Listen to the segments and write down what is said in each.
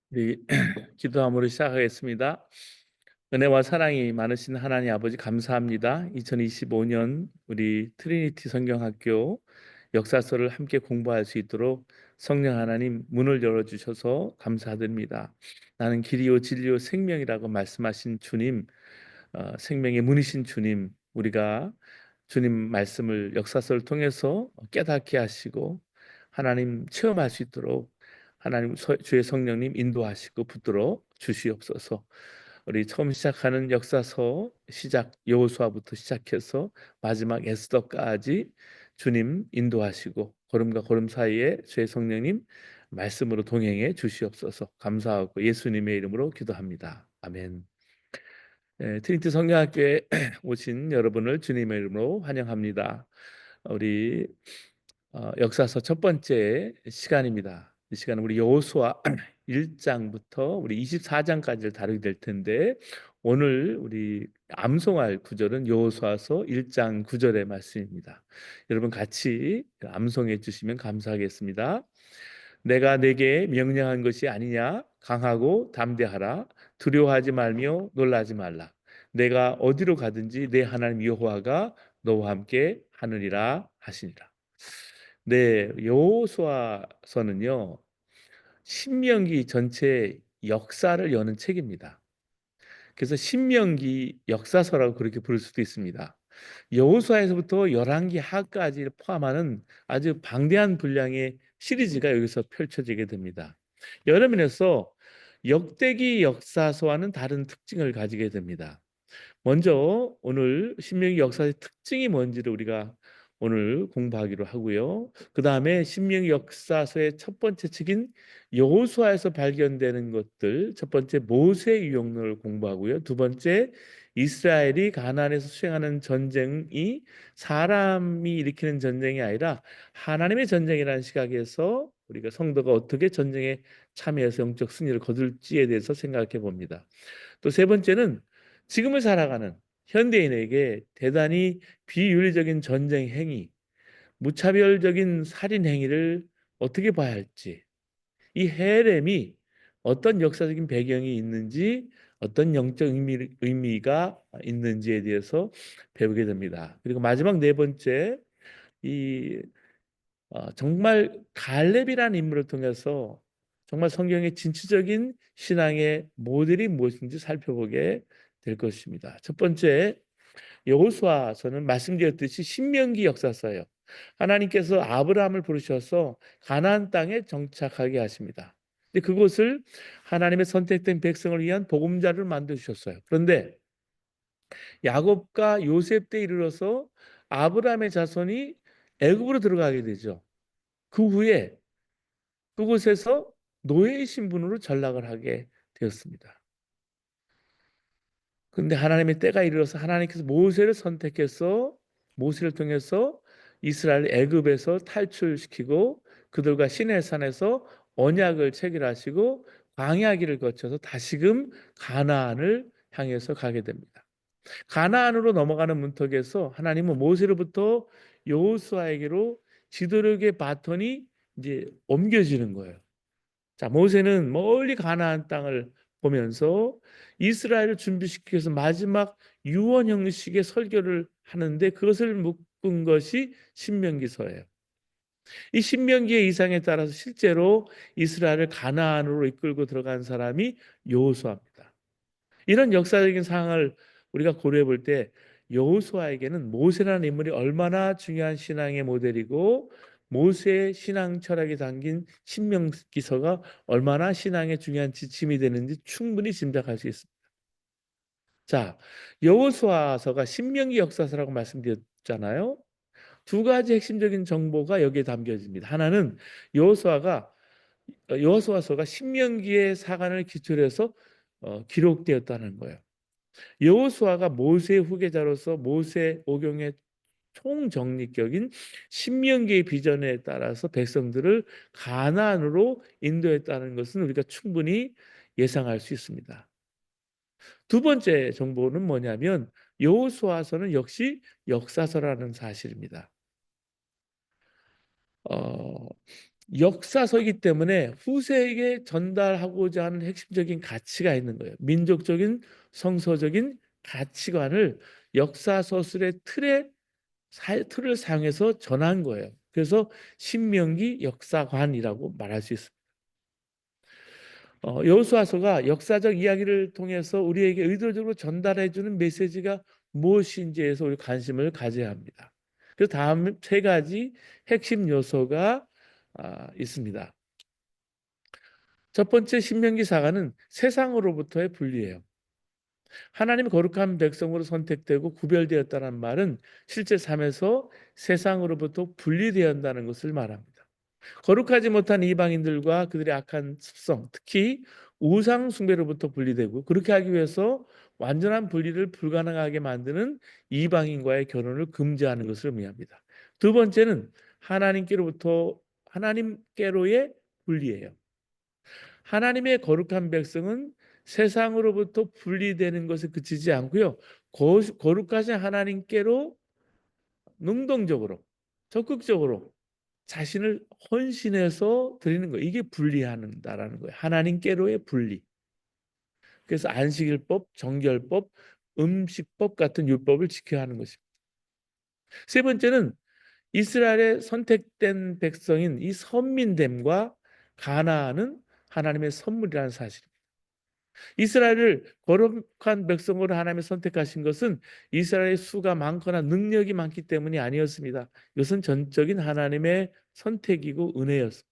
우리 기도함으로 시작하겠습니다. 은혜와 사랑이 많으신 하나님 아버지 감사합니다. 2025년 우리 트리니티 성경학교 역사서를 함께 공부할 수 있도록 성령 하나님 문을 열어주셔서 감사드립니다. 나는 길이요 진리요 생명이라고 말씀하신 주님, 생명의 문이신 주님, 우리가 주님 말씀을 역사서를 통해서 깨닫게 하시고 하나님 체험할 수 있도록 하나님 주의 성령님 인도하시고 붙들어 주시옵소서. 우리 처음 시작하는 역사서 시작 여호수아부터 시작해서 마지막 에스더까지 주님 인도하시고 걸음과 걸음 사이에 주의 성령님 말씀으로 동행해 주시옵소서. 감사하고 예수님의 이름으로 기도합니다. 아멘. 트리니티 성경학교에 오신 여러분을 주님의 이름으로 환영합니다. 우리 역사서 첫 번째 시간입니다. 이 시간은 우리 여호수아 1장부터 우리 24장까지를 다루게 될 텐데 오늘 우리 암송할 구절은 여호수아서 1장 9절의 말씀입니다. 여러분 같이 암송해 주시면 감사하겠습니다. 내가 내게 명령한 것이 아니냐? 강하고 담대하라. 두려워하지 말며 놀라지 말라. 내가 어디로 가든지 내 하나님 여호와가 너와 함께 하느니라 하시니라. 네, 여호수아서는요. 신명기 전체 역사를 여는 책입니다. 그래서 신명기 역사서라고 그렇게 부를 수도 있습니다. 여호수아에서부터 열왕기 하까지를 포함하는 아주 방대한 분량의 시리즈가 여기서 펼쳐지게 됩니다. 여러 면에서 역대기 역사서와는 다른 특징을 가지게 됩니다. 먼저 오늘 신명기 역사의 특징이 뭔지를 우리가 오늘 공부하기로 하고요. 그 다음에 신명기 역사서의 첫 번째 책인 여호수아에서 발견되는 것들, 첫 번째 모세 유형론을 공부하고요. 두 번째 이스라엘이 가나안에서 수행하는 전쟁이 사람이 일으키는 전쟁이 아니라 하나님의 전쟁이라는 시각에서 우리가 성도가 어떻게 전쟁에 참여해서 영적 승리를 거둘지에 대해서 생각해 봅니다. 또 세 번째는 지금을 살아가는 현대인에게 대단히 비윤리적인 전쟁 행위, 무차별적인 살인 행위를 어떻게 봐야 할지, 이 해렘이 어떤 역사적인 배경이 있는지, 어떤 영적 의미가 있는지에 대해서 배우게 됩니다. 그리고 마지막 네 번째, 이 정말 갈렙이라는 인물을 통해서 정말 성경의 진취적인 신앙의 모델이 무엇인지 살펴보게 될 것입니다. 첫 번째, 여호수아서는 말씀드렸듯이 신명기 역사서예요. 하나님께서 아브라함을 부르셔서 가나안 땅에 정착하게 하십니다. 근데 그곳을 하나님의 선택된 백성을 위한 보금자를 만드셨어요. 그런데 야곱과 요셉 때 이르러서 아브라함의 자손이 애굽으로 들어가게 되죠. 그 후에 그곳에서 노예의 신분으로 전락을 하게 되었습니다. 그런데 하나님의 때가 이르러서 하나님께서 모세를 선택해서 모세를 통해서 이스라엘 애굽에서 탈출시키고 그들과 시내산에서 언약을 체결하시고 광야길을 거쳐서 다시금 가나안을 향해서 가게 됩니다. 가나안으로 넘어가는 문턱에서 하나님은 모세로부터 여호수아에게로 지도력의 바톤이 이제 옮겨지는 거예요. 자, 모세는 멀리 가나안 땅을 보면서 이스라엘을 준비시키기 위해서 마지막 유언 형식의 설교를 하는데 그것을 묶은 것이 신명기서예요. 이 신명기의 이상에 따라서 실제로 이스라엘을 가나안으로 이끌고 들어간 사람이 여호수아입니다. 이런 역사적인 상황을 우리가 고려해 볼 때 여호수아에게는 모세라는 인물이 얼마나 중요한 신앙의 모델이고 모세의 신앙 철학이 담긴 신명기서가 얼마나 신앙의 중요한 지침이 되는지 충분히 짐작할 수 있습니다. 자, 여호수아서가 신명기 역사서라고 말씀드렸잖아요. 두 가지 핵심적인 정보가 여기에 담겨집니다. 하나는 여호수아가 여호수아서가 신명기의 사관을 기초로 해서 기록되었다는 거예요. 여호수아가 모세의 후계자로서 모세 오경의 총정립격인 신명기의 비전에 따라서 백성들을 가나안으로 인도했다는 것은 우리가 충분히 예상할 수 있습니다. 두 번째 정보는 뭐냐면 여호수아서는 역시 역사서라는 사실입니다. 어, 역사서이기 때문에 후세에게 전달하고자 하는 핵심적인 가치가 있는 거예요. 민족적인 성서적인 가치관을 역사 서술의 틀을 사용해서 전한 거예요. 그래서 신명기 역사관이라고 말할 수 있습니다. 여호수아서가 역사적 이야기를 통해서 우리에게 의도적으로 전달해 주는 메시지가 무엇인지에서 우리 관심을 가져야 합니다. 그래서 다음 세 가지 핵심 요소가 있습니다. 첫 번째, 신명기 사가는 세상으로부터의 분리예요. 하나님의 거룩한 백성으로 선택되고 구별되었다는 말은 실제 삶에서 세상으로부터 분리되어야 한다는 것을 말합니다. 거룩하지 못한 이방인들과 그들의 악한 습성, 특히 우상 숭배로부터 분리되고, 그렇게 하기 위해서 완전한 분리를 불가능하게 만드는 이방인과의 결혼을 금지하는 것을 의미합니다. 두 번째는 하나님께로의 분리예요. 하나님의 거룩한 백성은 세상으로부터 분리되는 것에 그치지 않고요. 거룩하신 하나님께로 능동적으로, 적극적으로 자신을 헌신해서 드리는 거예요. 이게 분리한다라는 거예요. 하나님께로의 분리. 그래서 안식일법, 정결법, 음식법 같은 율법을 지켜야 하는 것입니다. 세 번째는 이스라엘의 선택된 백성인 이 선민됨과 가나안은 하나님의 선물이라는 사실입니다. 이스라엘을 거룩한 백성으로 하나님이 선택하신 것은 이스라엘의 수가 많거나 능력이 많기 때문이 아니었습니다. 이것은 전적인 하나님의 선택이고 은혜였습니다.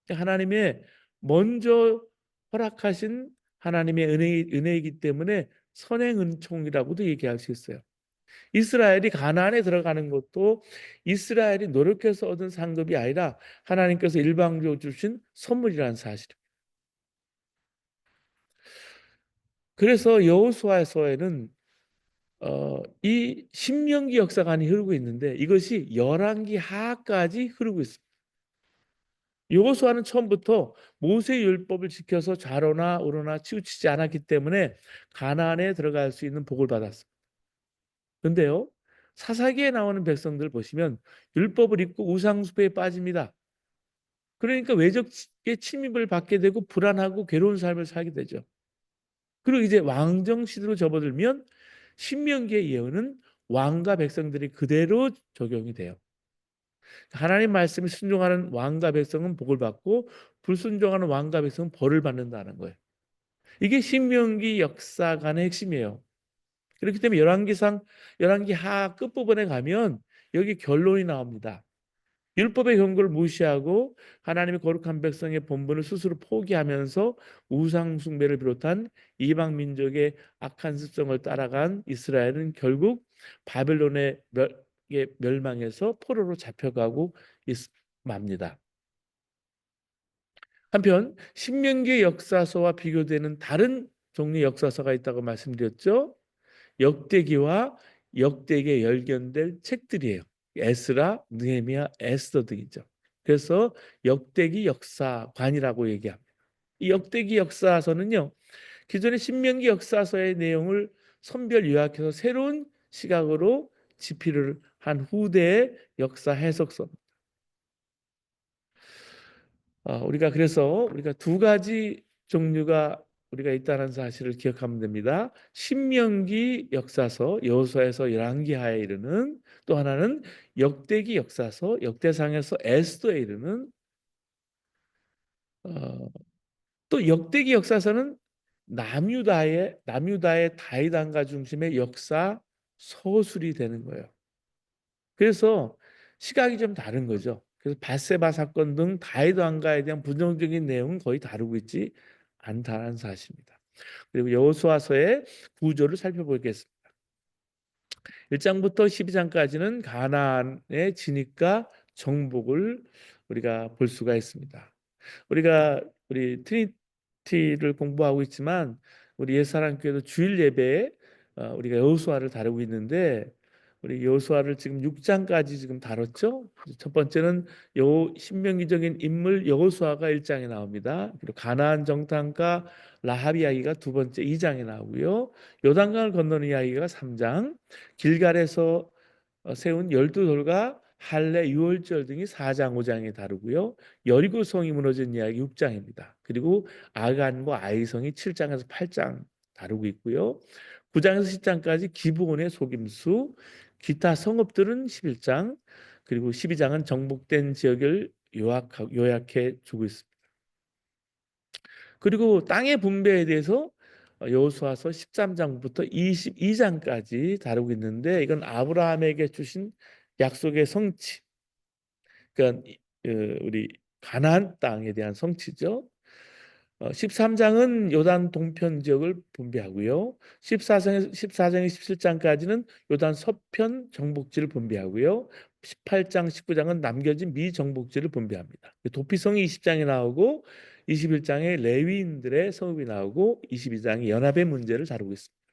하나님의 먼저 허락하신 하나님의 은혜이기 때문에 선행은총이라고도 얘기할 수 있어요. 이스라엘이 가나안에 들어가는 것도 이스라엘이 노력해서 얻은 상급이 아니라 하나님께서 일방적으로 주신 선물이라는 사실입니다. 그래서 여호수아서에는 이 신명기 역사관이 흐르고 있는데 이것이 열왕기 하까지 흐르고 있습니다. 여호수아는 처음부터 모세의 율법을 지켜서 좌로나 우로나 치우치지 않았기 때문에 가나안에 들어갈 수 있는 복을 받았습니다. 그런데요, 사사기에 나오는 백성들 보시면 율법을 잊고 우상 숭배에 빠집니다. 그러니까 외적의 침입을 받게 되고 불안하고 괴로운 삶을 살게 되죠. 그리고 이제 왕정 시대로 접어들면 신명기의 예언은 왕과 백성들이 그대로 적용이 돼요. 하나님 말씀에 순종하는 왕과 백성은 복을 받고 불순종하는 왕과 백성은 벌을 받는다는 거예요. 이게 신명기 역사관의 핵심이에요. 그렇기 때문에 열왕기 하 끝부분에 가면 여기 결론이 나옵니다. 율법의 경고를 무시하고 하나님의 거룩한 백성의 본분을 스스로 포기하면서 우상 숭배를 비롯한 이방 민족의 악한 습성을 따라간 이스라엘은 결국 바벨론의 멸망해서 포로로 잡혀가고 맙니다. 한편 신명기의 역사서와 비교되는 다른 종류의 역사서가 있다고 말씀드렸죠. 역대기와 역대기에 열견될 책들이에요. 에스라, 느헤미야, 에스더 등이죠. 그래서 역대기 역사관이라고 얘기합니다. 이 역대기 역사서는요, 기존의 신명기 역사서의 내용을 선별 요약해서 새로운 시각으로 집필을 한 후대의 역사 해석서. 그래서 우리가 두 가지 종류가 우리가 있다는 사실을 기억하면 됩니다. 신명기 역사서, 여호수아에서 열왕기하에 이르는, 또 하나는 역대기 역사서, 역대상에서 에스더에 이르는, 어, 또 역대기 역사서는 남유다의 다윗 왕가 중심의 역사 서술이 되는 거예요. 그래서 시각이 좀 다른 거죠. 그래서 밧세바 사건 등 다윗 왕가에 대한 부정적인 내용은 거의 다루고 있지 않다는 사실입니다. 그리고 여호수아서의 구조를 살펴보겠습니다. 1장부터 12장까지는 가나안의 진입과 정복을 우리가 볼 수가 있습니다. 우리 트리니티를 공부하고 있지만 우리 옛사랑교회도 주일 예배에 우리가 여호수아를 다루고 있는데 우리 여호수아를 지금 6장까지 지금 다뤘죠. 첫 번째는 신명기적인 인물 여호수아가 1장에 나옵니다. 그리고 가나안 정탐가 라합 이야기가 두 번째 2장에 나오고요. 요단강을 건너는 이야기가 3장, 길갈에서 세운 12돌과 할례, 유월절 등이 4장, 5장에 다루고요. 여리고 성이 무너진 이야기 6장입니다. 그리고 아간과 아이성이 7장에서 8장 다루고 있고요. 9장에서 10장까지 기브온의 속임수, 기타 성읍들은 11장, 그리고 12장은 정복된 지역을 요약해 주고 있습니다. 그리고 땅의 분배에 대해서 여호수아서 13장부터 22장까지 다루고 있는데, 이건 아브라함에게 주신 약속의 성취, 그러니까 우리 가나안 땅에 대한 성취죠. 13장은 요단 동편 지역을 분배하고요. 14장에 17장까지는 요단 서편 정복지를 분배하고요. 18장, 19장은 남겨진 미정복지를 분배합니다. 도피성이 20장에 나오고 21장에 레위인들의 성읍이 나오고 22장이 연합의 문제를 다루고 있습니다.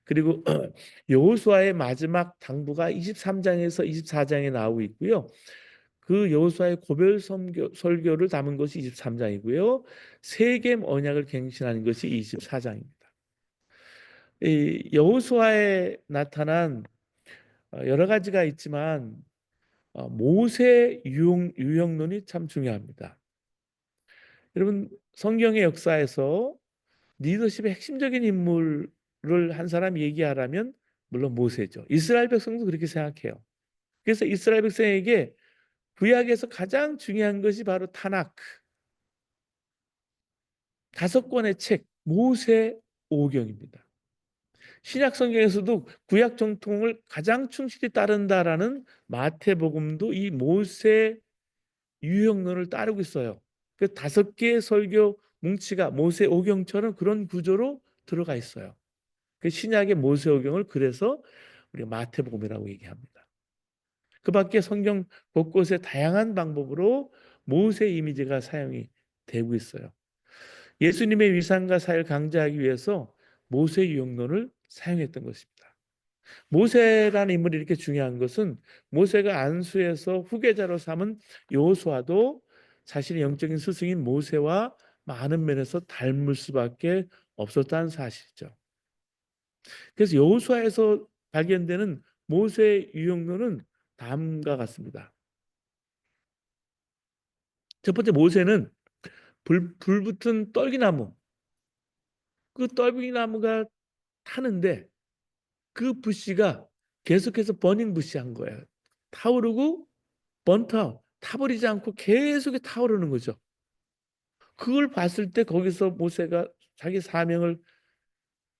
그리고 여호수아의 마지막 당부가 23장에서 24장에 나오고 있고요. 그 여호수아의 고별 설교를 담은 것이 23장이고요. 세겜 언약을 갱신하는 것이 24장입니다. 이 여호수아에 나타난 여러 가지가 있지만 모세 유형론이 참 중요합니다. 여러분, 성경의 역사에서 리더십의 핵심적인 인물을 한 사람 얘기하라면 물론 모세죠. 이스라엘 백성도 그렇게 생각해요. 그래서 이스라엘 백성에게 구약에서 가장 중요한 것이 바로 타나크, 5권의 책, 모세 오경입니다. 신약 성경에서도 구약 정통을 가장 충실히 따른다라는 마태복음도 이 모세 유형론을 따르고 있어요. 그 5개의 설교 뭉치가 모세 오경처럼 그런 구조로 들어가 있어요. 그 신약의 모세 오경을 그래서 우리가 마태복음이라고 얘기합니다. 그 밖에 성경 곳곳에 다양한 방법으로 모세 이미지가 사용이 되고 있어요. 예수님의 위상과 사역을 강조하기 위해서 모세 유형론을 사용했던 것입니다. 모세라는 인물이 이렇게 중요한 것은 모세가 안수에서 후계자로 삼은 여호수아도 자신의 영적인 스승인 모세와 많은 면에서 닮을 수밖에 없었다는 사실이죠. 그래서 여호수아에서 발견되는 모세 유형론은 다음과 같습니다. 첫 번째, 모세는 불 붙은 떨기나무, 그 떨기나무가 타는데 그 부시가 계속해서 버닝 부시한 거예요. 타오르고 번타워, 타버리지 않고 계속 타오르는 거죠. 그걸 봤을 때 거기서 모세가 자기 사명을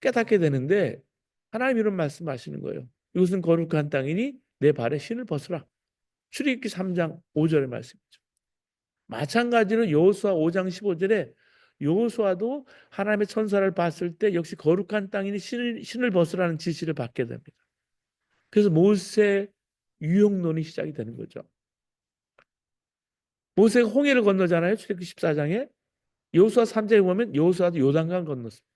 깨닫게 되는데, 하나님 이런 말씀하시는 거예요. 이것은 거룩한 땅이니 내 발에 신을 벗으라. 출애굽기 3장 5절의 말씀이죠. 마찬가지로 여호수아 5장 15절에 여호수아도 하나님의 천사를 봤을 때 역시 거룩한 땅이니 신을 벗으라는 지시를 받게 됩니다. 그래서 모세 유형론이 시작이 되는 거죠. 모세가 홍해를 건너잖아요. 출애굽기 14장에. 여호수아 3장에 보면 여호수아도 요단강 건넜습니다.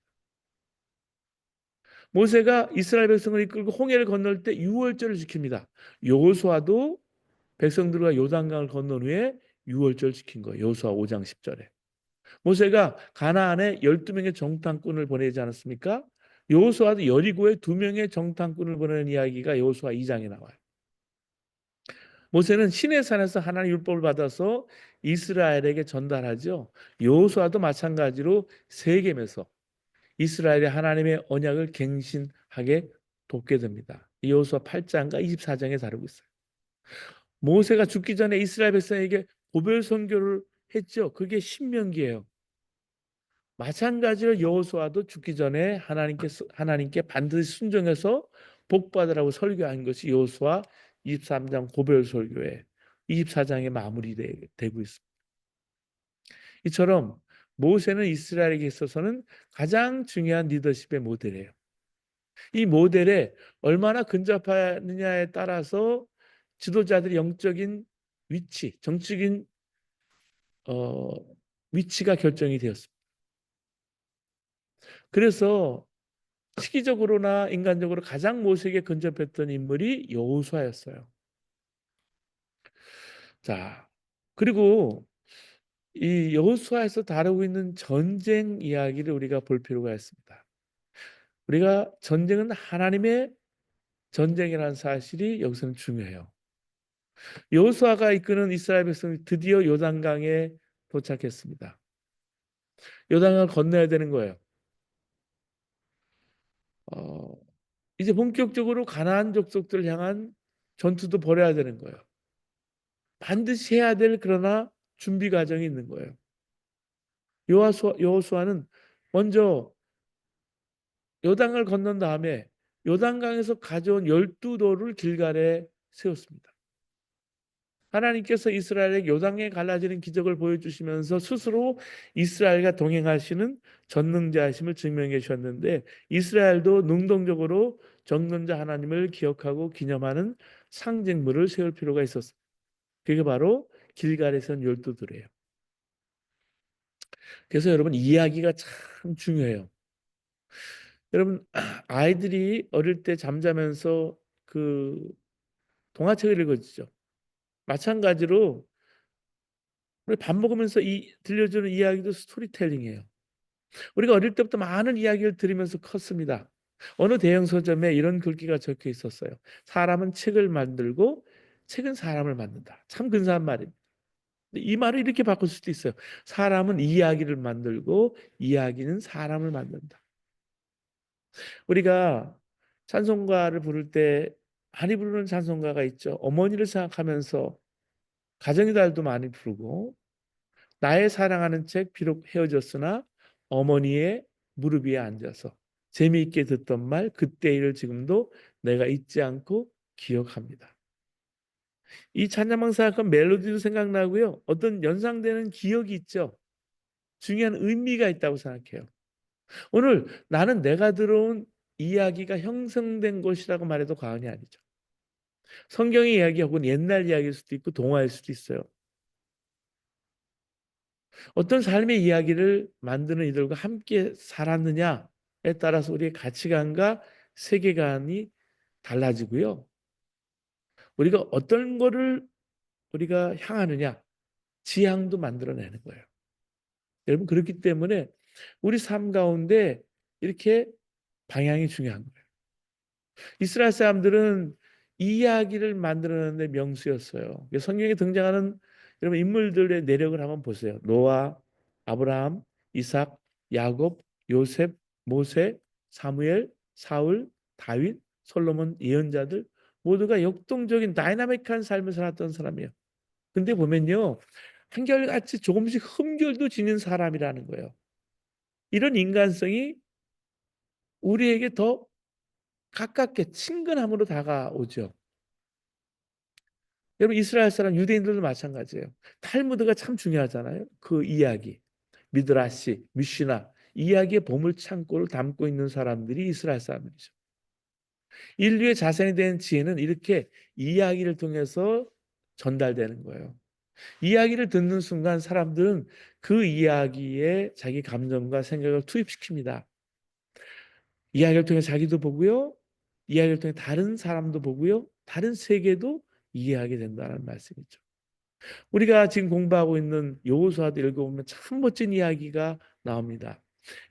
모세가 이스라엘 백성을 이끌고 홍해를 건널 때 유월절을 지킵니다. 여호수아도 백성들과 요단강을 건넌 후에 유월절 지킨 거예요. 여호수아 5장 10절에. 모세가 가나안에 12명의 정탐꾼을 보내지 않았습니까? 여호수아도 여리고에 2명의 정탐꾼을 보내는 이야기가 여호수아 2장에 나와요. 모세는 시내산에서 하나님의 율법을 받아서 이스라엘에게 전달하죠. 여호수아도 마찬가지로 세겜에서 이스라엘의 하나님의 언약을 갱신하게 돕게 됩니다. 여호수아 8장과 24장에 다루고 있어요. 모세가 죽기 전에 이스라엘 백성에게 고별 선교를 했죠. 그게 신명기예요. 마찬가지로 여호수아도 죽기 전에 하나님께 반드시 순종해서 복 받으라고 설교한 것이 여호수아 23장 고별 설교에 24장에 마무리되고 있습니다. 이처럼 모세는 이스라엘에게 있어서는 가장 중요한 리더십의 모델이에요. 이 모델에 얼마나 근접하느냐에 따라서 지도자들의 영적인 위치, 정치적인 어, 위치가 결정이 되었습니다. 그래서 시기적으로나 인간적으로 가장 모세에게 근접했던 인물이 여호수아였어요. 자, 그리고 이 여호수아에서 다루고 있는 전쟁 이야기를 우리가 볼 필요가 있습니다. 우리가 전쟁은 하나님의 전쟁이라는 사실이 여기서는 중요해요. 여호수아가 이끄는 이스라엘 백성이 드디어 요단강에 도착했습니다. 요단강을 건너야 되는 거예요. 어, 이제 본격적으로 가나안 족속들을 향한 전투도 벌여야 되는 거예요. 반드시 해야 될 그러나 준비 과정이 있는 거예요. 여호수아는 먼저 요단강을 건넌 다음에 요단강에서 가져온 12돌을 길갈에 세웠습니다. 하나님께서 이스라엘에게 요단강에 갈라지는 기적을 보여주시면서 스스로 이스라엘과 동행하시는 전능자이심을 증명해 주셨는데, 이스라엘도 능동적으로 전능자 하나님을 기억하고 기념하는 상징물을 세울 필요가 있었습니다. 그게 바로 길갈에 세운 12돌이에요. 그래서 여러분, 이야기가 참 중요해요. 여러분, 아이들이 어릴 때 잠자면서 그 동화책을 읽어주죠. 마찬가지로 우리 밥 먹으면서 들려주는 이야기도 스토리텔링이에요. 우리가 어릴 때부터 많은 이야기를 들으면서 컸습니다. 어느 대형 서점에 이런 글귀가 적혀 있었어요. 사람은 책을 만들고 책은 사람을 만든다. 참 근사한 말입니다. 이 말을 이렇게 바꿀 수도 있어요. 사람은 이야기를 만들고 이야기는 사람을 만든다. 우리가 찬송가를 부를 때 많이 부르는 찬송가가 있죠. 어머니를 생각하면서 가정의 달도 많이 부르고, 나의 사랑하는 책 비록 헤어졌으나 어머니의 무릎 위에 앉아서 재미있게 듣던 말 그때 일을 지금도 내가 잊지 않고 기억합니다. 이 찬양만 생각하면 멜로디도 생각나고요. 어떤 연상되는 기억이 있죠. 중요한 의미가 있다고 생각해요. 오늘 나는 내가 들어온 이야기가 형성된 것이라고 말해도 과언이 아니죠. 성경의 이야기 혹은 옛날 이야기일 수도 있고 동화일 수도 있어요. 어떤 삶의 이야기를 만드는 이들과 함께 살았느냐에 따라서 우리의 가치관과 세계관이 달라지고요. 우리가 어떤 거를 우리가 향하느냐, 지향도 만들어내는 거예요. 여러분, 그렇기 때문에 우리 삶 가운데 이렇게 방향이 중요한 거예요. 이스라엘 사람들은 이야기를 만들어내는 명수였어요. 성경에 등장하는 여러분 인물들의 내력을 한번 보세요. 노아, 아브라함, 이삭, 야곱, 요셉, 모세, 사무엘, 사울, 다윗, 솔로몬, 예언자들 모두가 역동적인 다이나믹한 삶을 살았던 사람이에요. 근데 보면요, 한결같이 조금씩 흠결도 지닌 사람이라는 거예요. 이런 인간성이 우리에게 더 가깝게 친근함으로 다가오죠. 여러분, 이스라엘 사람 유대인들도 마찬가지예요. 탈무드가 참 중요하잖아요. 그 이야기, 미드라시, 미시나 이야기의 보물 창고를 담고 있는 사람들이 이스라엘 사람들이죠. 인류의 자산이 된 지혜는 이렇게 이야기를 통해서 전달되는 거예요. 이야기를 듣는 순간 사람들은 그 이야기에 자기 감정과 생각을 투입시킵니다. 이야기를 통해 자기도 보고요. 이야기를 통해 다른 사람도 보고요. 다른 세계도 이해하게 된다는 말씀이죠. 우리가 지금 공부하고 있는 여호수아도 읽어보면 참 멋진 이야기가 나옵니다.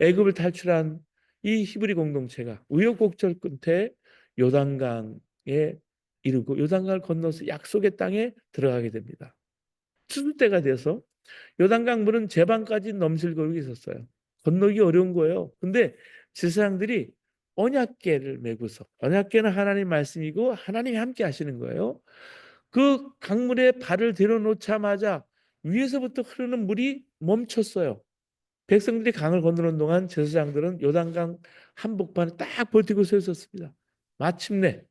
애굽을 탈출한 이 히브리 공동체가 우여곡절 끝에 요단강에 이르고 요단강을 건너서 약속의 땅에 들어가게 됩니다. 추수 때가 돼서 요단강 물은 제방까지 넘실거리고 있었어요. 건너기 어려운 거예요. 근데 제사장들이 언약궤를 메고서, 언약궤는 하나님 말씀이고 하나님이 함께 하시는 거예요. 그 강물에 발을 들여놓자마자 위에서부터 흐르는 물이 멈췄어요. 백성들이 강을 건너는 동안 제사장들은 요단강 한복판에 딱 버티고 서 있었습니다. 마침내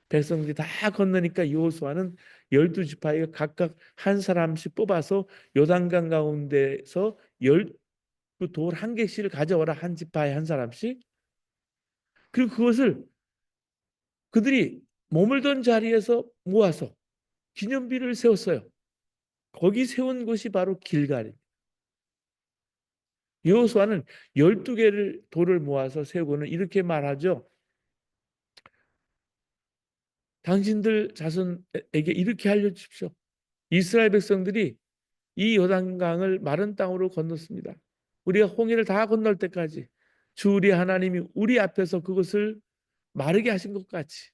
백성들이 다 건너니까 여호수아는 12지파가 각각 한 사람씩 뽑아서 요단강 가운데서 돌 한 개씩을 가져와라. 한 지파에 한 사람씩. 그리고 그것을 그들이 머물던 자리에서 모아서 기념비를 세웠어요. 거기 세운 곳이 바로 길갈입니다. 여호수아는 12개를 돌을 모아서 세우고는 이렇게 말하죠. 당신들 자손에게 이렇게 알려주십시오. 이스라엘 백성들이 이 요단강을 마른 땅으로 건넜습니다. 우리가 홍해를 다 건널 때까지 주 우리 하나님이 우리 앞에서 그것을 마르게 하신 것 같이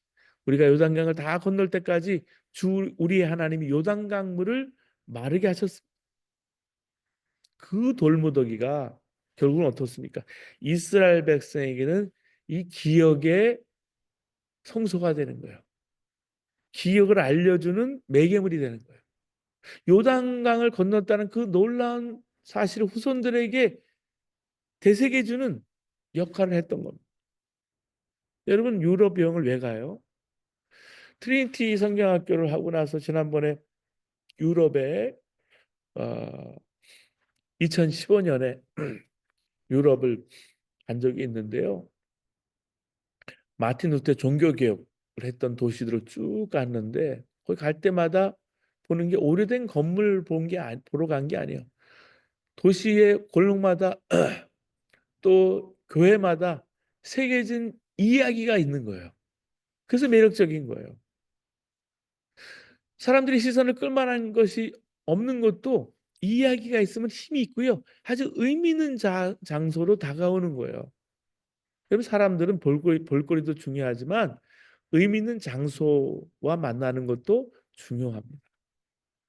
우리가 요단강을 다 건널 때까지 주 우리의 하나님이 요단강 물을 마르게 하셨습니다. 그 돌무더기가 결국은 어떻습니까? 이스라엘 백성에게는 이 기억의 성소가 되는 거예요. 기억을 알려주는 매개물이 되는 거예요. 요단강을 건넜다는 그 놀라운 사실을 후손들에게 되새겨주는 역할을 했던 겁니다. 여러분, 유럽 여행을 왜 가요? 트리니티 성경학교를 하고 나서 지난번에 유럽에 2015년에 유럽을 간 적이 있는데요. 마틴 루터 종교개혁을 했던 도시들을 쭉 갔는데 거기 갈 때마다 보는 게 오래된 건물 보러 간 게 아니에요. 도시의 골목마다 또 교회마다 새겨진 이야기가 있는 거예요. 그래서 매력적인 거예요. 사람들이 시선을 끌만한 것이 없는 것도 이야기가 있으면 힘이 있고요. 아주 의미 있는 장소로 다가오는 거예요. 그럼 사람들은 볼거리도 중요하지만 의미 있는 장소와 만나는 것도 중요합니다.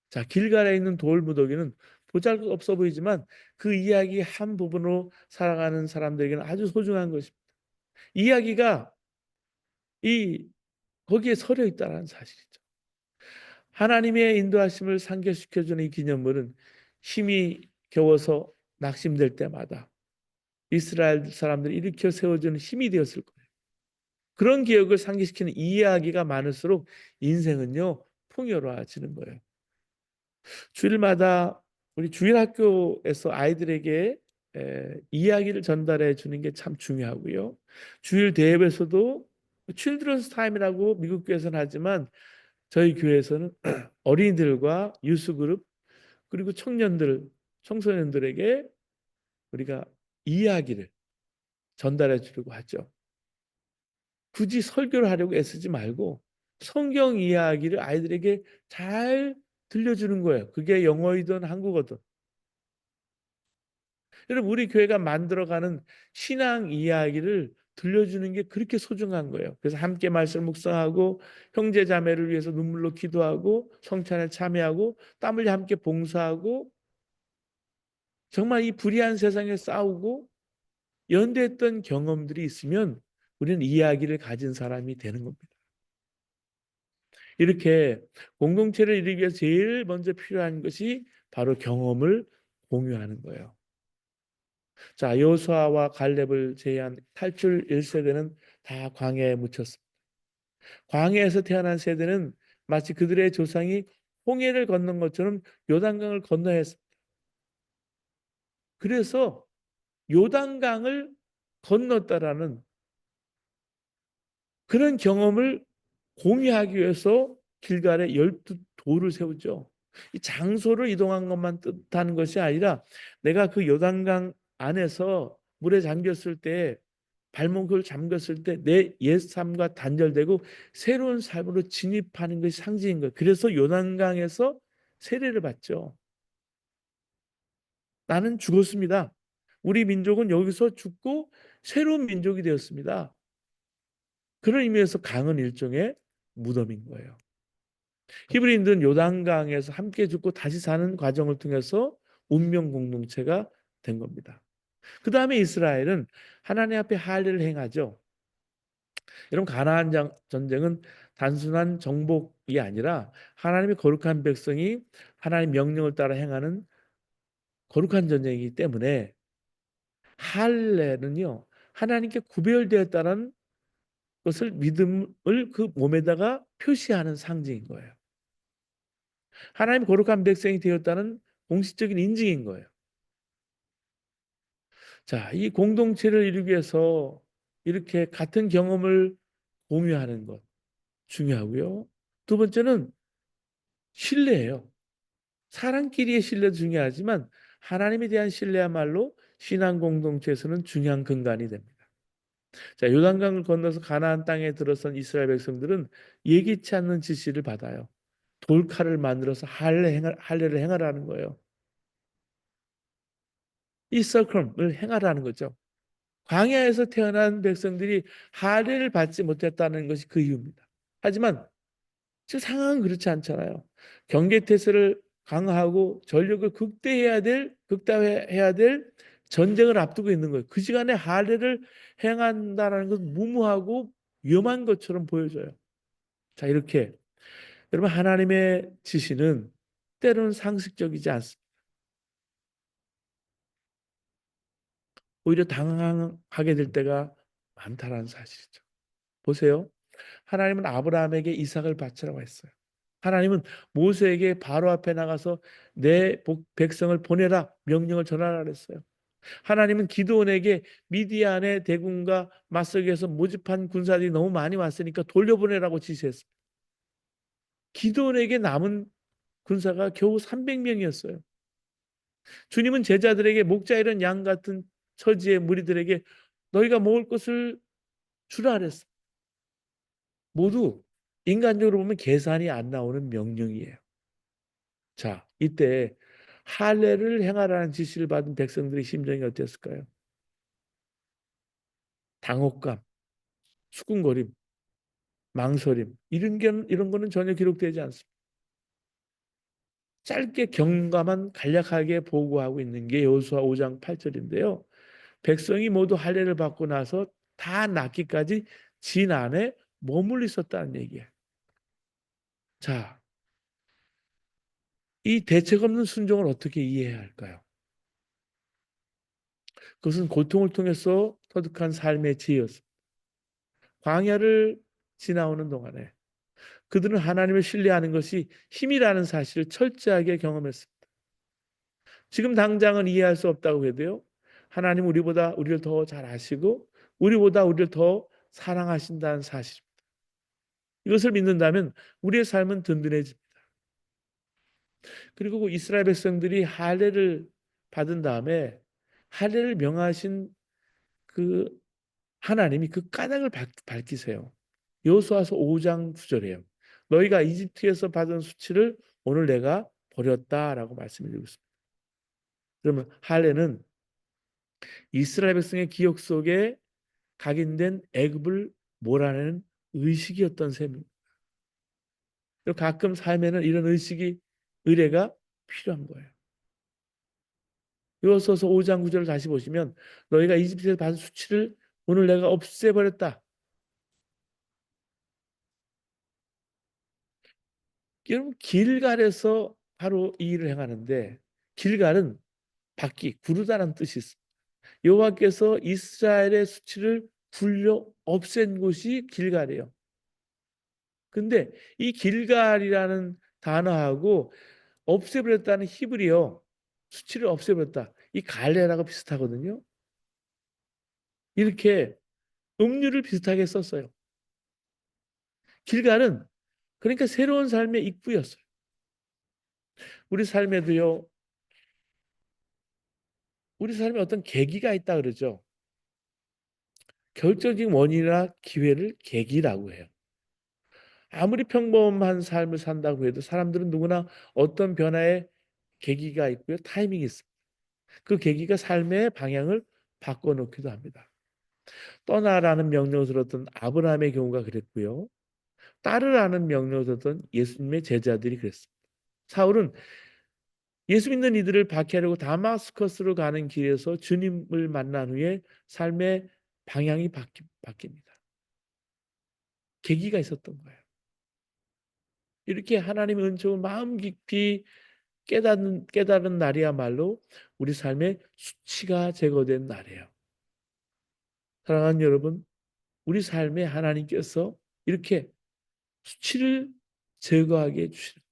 자, 길가에 있는 돌무더기는 보잘것없어 보이지만 그 이야기 한 부분으로 살아가는 사람들에게는 아주 소중한 것입니다. 이야기가 이 거기에 서려 있다는 사실이죠. 하나님의 인도하심을 상기시켜주는 이 기념물은 힘이 겨워서 낙심될 때마다 이스라엘 사람들이 일으켜 세워주는 힘이 되었을 거예요. 그런 기억을 상기시키는 이야기가 많을수록 인생은요 풍요로워지는 거예요. 주일마다 우리 주일학교에서 아이들에게 이야기를 전달해 주는 게 참 중요하고요. 주일 대회에서도 칠드런스 타임이라고 미국 교회에서는 하지만 저희 교회에서는 어린이들과 유스그룹 그리고 청소년들에게 우리가 이야기를 전달해 주려고 하죠. 굳이 설교를 하려고 애쓰지 말고 성경 이야기를 아이들에게 잘 들려주는 거예요. 그게 영어이든 한국어든. 여러분 우리 교회가 만들어가는 신앙 이야기를 들려주는 게 그렇게 소중한 거예요. 그래서 함께 말씀 묵상하고 형제 자매를 위해서 눈물로 기도하고 성찬에 참여하고 땀 흘려 함께 봉사하고 정말 이 불의한 세상에 싸우고 연대했던 경험들이 있으면 우리는 이야기를 가진 사람이 되는 겁니다. 이렇게 공동체를 이루기 위해서 제일 먼저 필요한 것이 바로 경험을 공유하는 거예요. 자, 여호수아와 갈렙을 제외한 탈출 1세대는 다 광야에 묻혔습니다. 광야에서 태어난 세대는 마치 그들의 조상이 홍해를 건넌 것처럼 요단강을 건너야 했습니다. 그래서 요단강을 건넜다라는 그런 경험을 공유하기 위해서 길갈에 12돌을 세우죠. 이 장소를 이동한 것만 뜻하는 것이 아니라 내가 그 요단강 안에서 물에 잠겼을 때 발목을 잠겼을 때 내 옛 삶과 단절되고 새로운 삶으로 진입하는 것이 상징인 거예요. 그래서 요단강에서 세례를 받죠. 나는 죽었습니다. 우리 민족은 여기서 죽고 새로운 민족이 되었습니다. 그런 의미에서 강은 일종의 무덤인 거예요. 히브리인들은 요단강에서 함께 죽고 다시 사는 과정을 통해서 운명 공동체가 된 겁니다. 그 다음에 이스라엘은 하나님 앞에 할례를 행하죠. 여러분 가나안 전쟁은 단순한 정복이 아니라 하나님의 거룩한 백성이 하나님 명령을 따라 행하는 거룩한 전쟁이기 때문에 할례는요 하나님께 구별되었다는 것을 믿음을 그 몸에다가 표시하는 상징인 거예요. 하나님 거룩한 백성이 되었다는 공식적인 인증인 거예요. 자, 이 공동체를 이루기 위해서 이렇게 같은 경험을 공유하는 것 중요하고요. 두 번째는 신뢰예요. 사람끼리의 신뢰도 중요하지만 하나님에 대한 신뢰야말로 신앙 공동체에서는 중요한 근간이 됩니다. 자, 요단강을 건너서 가나안 땅에 들어선 이스라엘 백성들은 예기치 않는 지시를 받아요. 돌칼을 만들어서 할례를 행하라는 거예요. 이 서클을 행하라는 거죠. 광야에서 태어난 백성들이 할례를 받지 못했다는 것이 그 이유입니다. 하지만 지금 상황은 그렇지 않잖아요. 경계 태세를 강화하고 전력을 극대화해야 될 전쟁을 앞두고 있는 거예요. 그 시간에 할례를 행한다라는 것은 무모하고 위험한 것처럼 보여져요. 자, 이렇게 여러분, 하나님의 지시는 때로는 상식적이지 않습니다. 오히려 당황하게 될 때가 많다라는 사실이죠. 보세요. 하나님은 아브라함에게 이삭을 바치라고 했어요. 하나님은 모세에게 바로 앞에 나가서 내 백성을 보내라 명령을 전하라 그랬어요. 하나님은 기드온에게 미디안의 대군과 맞서기 위해서 모집한 군사들이 너무 많이 왔으니까 돌려보내라고 지시했어요. 기드온에게 남은 군사가 겨우 300명이었어요. 주님은 제자들에게 목자 잃은 양 같은 처지의 무리들에게 너희가 먹을 것을 주라 그랬어요. 모두 인간적으로 보면 계산이 안 나오는 명령이에요. 자, 이때 할례를 행하라는 지시를 받은 백성들의 심정이 어땠을까요? 당혹감, 수군거림, 망설임, 이런 거는 전혀 기록되지 않습니다. 짧게 경과만 간략하게 보고하고 있는 게 여호수아 5장 8절인데요. 백성이 모두 할례를 받고 나서 다 낫기까지 진 안에 머물러 있었다는 얘기예요. 자, 이 대책 없는 순종을 어떻게 이해해야 할까요? 그것은 고통을 통해서 터득한 삶의 지혜였습니다. 광야를 지나오는 동안에 그들은 하나님을 신뢰하는 것이 힘이라는 사실을 철저하게 경험했습니다. 지금 당장은 이해할 수 없다고 해도요. 하나님 우리보다 우리를 더 잘 아시고 우리보다 우리를 더 사랑하신다는 사실. 이것을 믿는다면 우리의 삶은 든든해집니다. 그리고 그 이스라엘 백성들이 할례를 받은 다음에 할례를 명하신 그 하나님이 그 까닭을 밝히세요. 여호수아서 5장 9절이에요. 너희가 이집트에서 받은 수치를 오늘 내가 버렸다라고 말씀해 주고 있습니다. 그러면 할례는 이스라엘 백성의 기억 속에 각인된 애굽을 몰아내는 의식이었던 셈입니다. 가끔 삶에는 이런 의례가 필요한 거예요. 여호수아서 5장 9절을 다시 보시면 너희가 이집트에서 받은 수치를 오늘 내가 없애버렸다. 여러분 길갈에서 바로 이 일을 행하는데 길갈은 바퀴 구르다는 뜻이 있습니다. 여호와께서 이스라엘의 수치를 불려 없앤 곳이 길갈이에요. 근데 이 길갈이라는 단어하고 없애버렸다는 히브리어 수치를 없애버렸다. 이 갈레라고 비슷하거든요. 이렇게 음률을 비슷하게 썼어요. 길갈은 그러니까 새로운 삶의 입구였어요. 우리 삶에도요. 우리 삶에 어떤 계기가 있다 그러죠. 결정적인 원인이나 기회를 계기라고 해요. 아무리 평범한 삶을 산다고 해도 사람들은 누구나 어떤 변화의 계기가 있고요. 타이밍이 있습니다. 그 계기가 삶의 방향을 바꿔놓기도 합니다. 떠나라는 명령을 들었던 아브라함의 경우가 그랬고요. 따르라는 명령을 들었던 예수님의 제자들이 그랬습니다. 사울은 예수 믿는 이들을 박해하려고 다마스커스로 가는 길에서 주님을 만난 후에 삶의 방향이 바뀝니다. 계기가 있었던 거예요. 이렇게 하나님의 은총을 마음 깊이 깨달은 날이야말로 우리 삶의 수치가 제거된 날이에요. 사랑하는 여러분, 우리 삶에 하나님께서 이렇게 수치를 제거하게 해주시는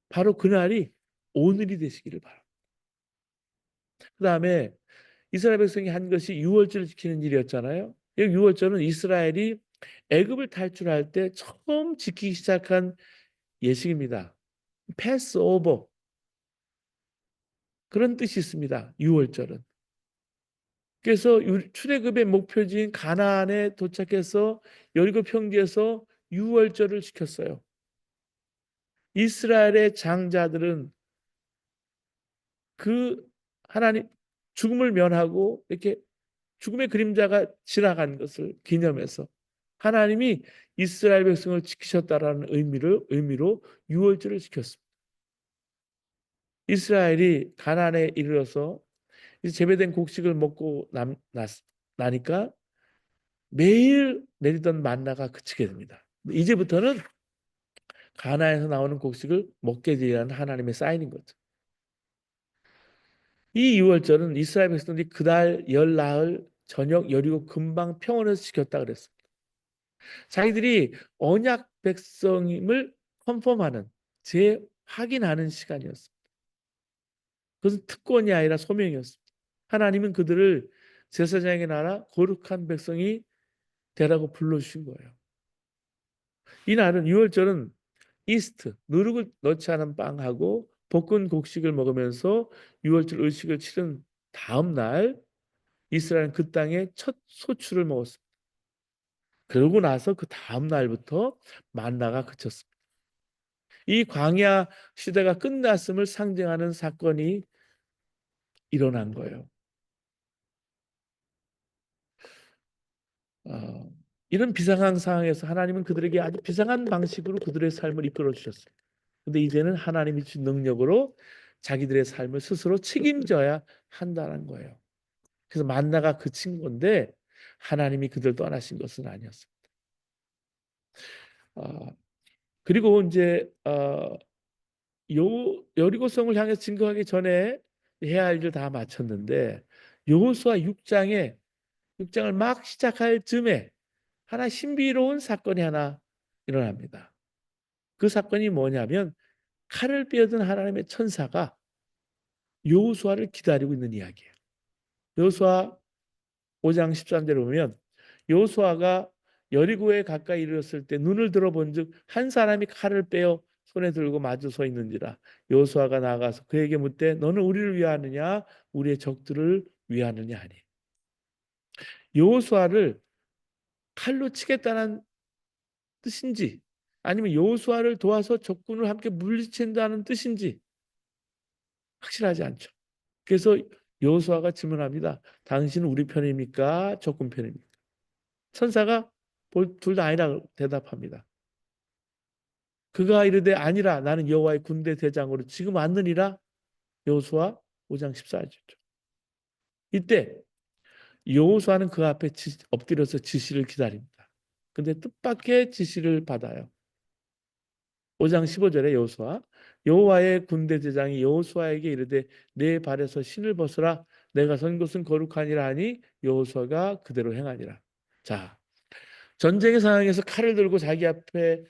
바로 그날이 오늘이 되시기를 바랍니다. 그 다음에 이스라엘 백성이 한 것이 유월절을 지키는 일이었잖아요. 이 유월절은 이스라엘이 애굽을 탈출할 때 처음 지키기 시작한 예식입니다. 패스오버 그런 뜻이 있습니다. 유월절은. 그래서 출애굽의 목표지인 가나안에 도착해서 여리고 평지에서 유월절을 지켰어요. 이스라엘의 장자들은 그 하나님 죽음을 면하고 이렇게 죽음의 그림자가 지나간 것을 기념해서 하나님이 이스라엘 백성을 지키셨다라는 의미로 유월절을 지켰습니다. 이스라엘이 가나안에 이르러서 이제 재배된 곡식을 먹고 나니까 매일 내리던 만나가 그치게 됩니다. 이제부터는 가나안에서 나오는 곡식을 먹게 되라는 하나님의 사인인 거죠. 이 유월절은 이스라엘 백성들이 그달 열 나흘 저녁 여리고 금방 평원에서 지켰다 그랬습니다. 자기들이 언약 백성임을 컨펌하는 재확인하는 시간이었습니다. 그것은 특권이 아니라 소명이었습니다. 하나님은 그들을 제사장의 나라 거룩한 백성이 되라고 불러주신 거예요. 이날은 유월절은 이스트, 누룩을 넣지 않은 빵하고 볶은 곡식을 먹으면서 유월절 의식을 치른 다음 날 이스라엘은 그 땅에 첫 소출을 먹었습니다. 그러고 나서 그 다음 날부터 만나가 그쳤습니다. 이 광야 시대가 끝났음을 상징하는 사건이 일어난 거예요. 어, 이런 비상한 상황에서 하나님은 그들에게 아주 비상한 방식으로 그들의 삶을 이끌어 주셨어요. 근데 이제는 하나님이 주신 능력으로 자기들의 삶을 스스로 책임져야 한다는 거예요. 그래서 만나가 그친 건데 하나님이 그들 떠나신 것은 아니었습니다. 어, 그리고 이제 여리고성을 향해 진격하기 전에 해야 할 일을 다 마쳤는데 여호수아 6장을 막 시작할 즈음에 하나 신비로운 사건이 하나 일어납니다. 그 사건이 뭐냐면 칼을 빼어든 하나님의 천사가 여호수아를 기다리고 있는 이야기예요. 여호수아 5장 13절을 보면 여호수아가 여리고에 가까이 이르렀을 때 눈을 들어본 즉 한 사람이 칼을 빼어 손에 들고 마주 서 있는지라 여호수아가 나가서 그에게 묻되 너는 우리를 위하느냐 우리의 적들을 위하느냐 하니 여호수아를 칼로 치겠다는 뜻인지 아니면 여호수아를 도와서 적군을 함께 물리친다는 뜻인지 확실하지 않죠. 그래서 여호수아가 질문합니다. 당신은 우리 편입니까? 적군 편입니까? 천사가 둘 다 아니라 대답합니다. 그가 이르되 아니라 나는 여호와의 군대 대장으로 지금 왔느니라. 여호수아 5장 14절이죠. 이때 여호수아는 그 앞에 엎드려서 지시를 기다립니다. 근데 뜻밖의 지시를 받아요. 5장 15절에 여호수아 여호와의 군대 대장이 여호수아에게 이르되 내 발에서 신을 벗으라 내가 선 곳은 거룩하니라 하니 여호수아가 그대로 행하니라. 자, 전쟁의 상황에서 칼을 들고 자기 앞에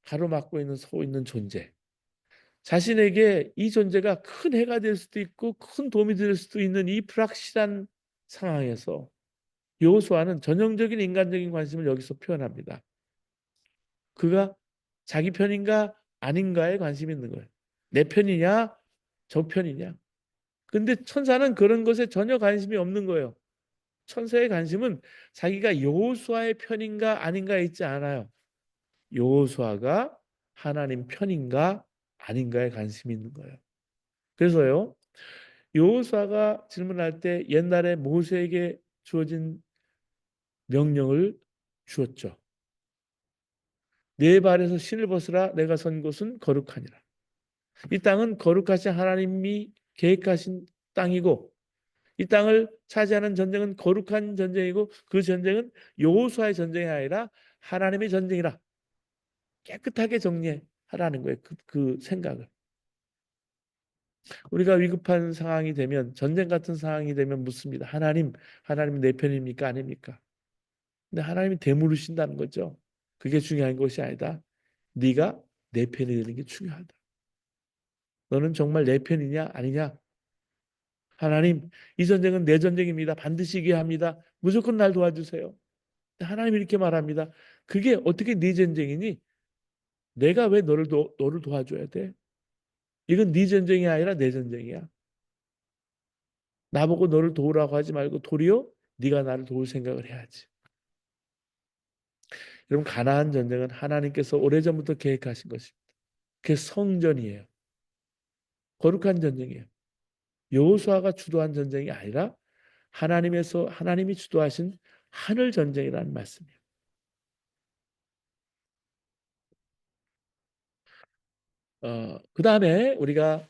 가로막고 서 있는 존재. 자신에게 이 존재가 큰 해가 될 수도 있고 큰 도움이 될 수도 있는 이 불확실한 상황에서 여호수아는 전형적인 인간적인 관심을 여기서 표현합니다. 그가 자기 편인가 아닌가에 관심이 있는 거예요. 내 편이냐 저 편이냐. 근데 천사는 그런 것에 전혀 관심이 없는 거예요. 천사의 관심은 자기가 여호수아의 편인가 아닌가에 있지 않아요. 여호수아가 하나님 편인가 아닌가에 관심이 있는 거예요. 그래서요. 여호수아가 질문할 때 옛날에 모세에게 주어진 명령을 주었죠. 내 발에서 신을 벗으라 내가 선 곳은 거룩하니라. 이 땅은 거룩하신 하나님이 계획하신 땅이고 이 땅을 차지하는 전쟁은 거룩한 전쟁이고 그 전쟁은 여호수아의 전쟁이 아니라 하나님의 전쟁이라. 깨끗하게 정리하라는 거예요. 그 생각을. 우리가 위급한 상황이 되면 전쟁 같은 상황이 되면 묻습니다. 하나님 내 편입니까? 아닙니까? 근데 하나님이 되물으신다는 거죠. 그게 중요한 것이 아니다. 네가 내 편이 되는 게 중요하다. 너는 정말 내 편이냐 아니냐? 하나님 이 전쟁은 내 전쟁입니다. 반드시 이겨야 합니다. 무조건 날 도와주세요. 하나님이 이렇게 말합니다. 그게 어떻게 네 전쟁이니? 내가 왜 너를 도와줘야 돼? 이건 네 전쟁이 아니라 내 전쟁이야. 나보고 너를 도우라고 하지 말고 도리어 네가 나를 도울 생각을 해야지. 여러분 가나안 전쟁은 하나님께서 오래전부터 계획하신 것입니다. 그게 성전이에요. 거룩한 전쟁이에요. 여호수아가 주도한 전쟁이 아니라 하나님이 주도하신 하늘 전쟁이라는 말씀이에요. 그다음에 우리가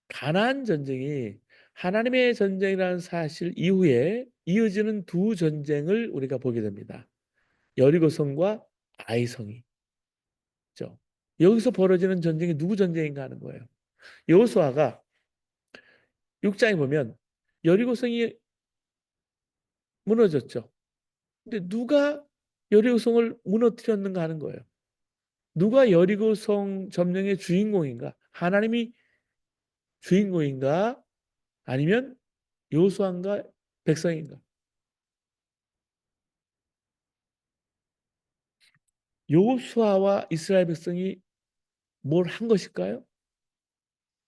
가나안 전쟁이 하나님의 전쟁이라는 사실 이후에 이어지는 두 전쟁을 우리가 보게 됩니다. 여리고성과 아이성이죠. 여기서 벌어지는 전쟁이 누구 전쟁인가 하는 거예요. 여호수아가 6장에 보면 여리고성이 무너졌죠. 근데 누가 여리고성을 무너뜨렸는가 하는 거예요. 누가 여리고성 점령의 주인공인가? 하나님이 주인공인가? 아니면 여호수아인가? 백성인가? 여호수아와 이스라엘 백성이 뭘 한 것일까요?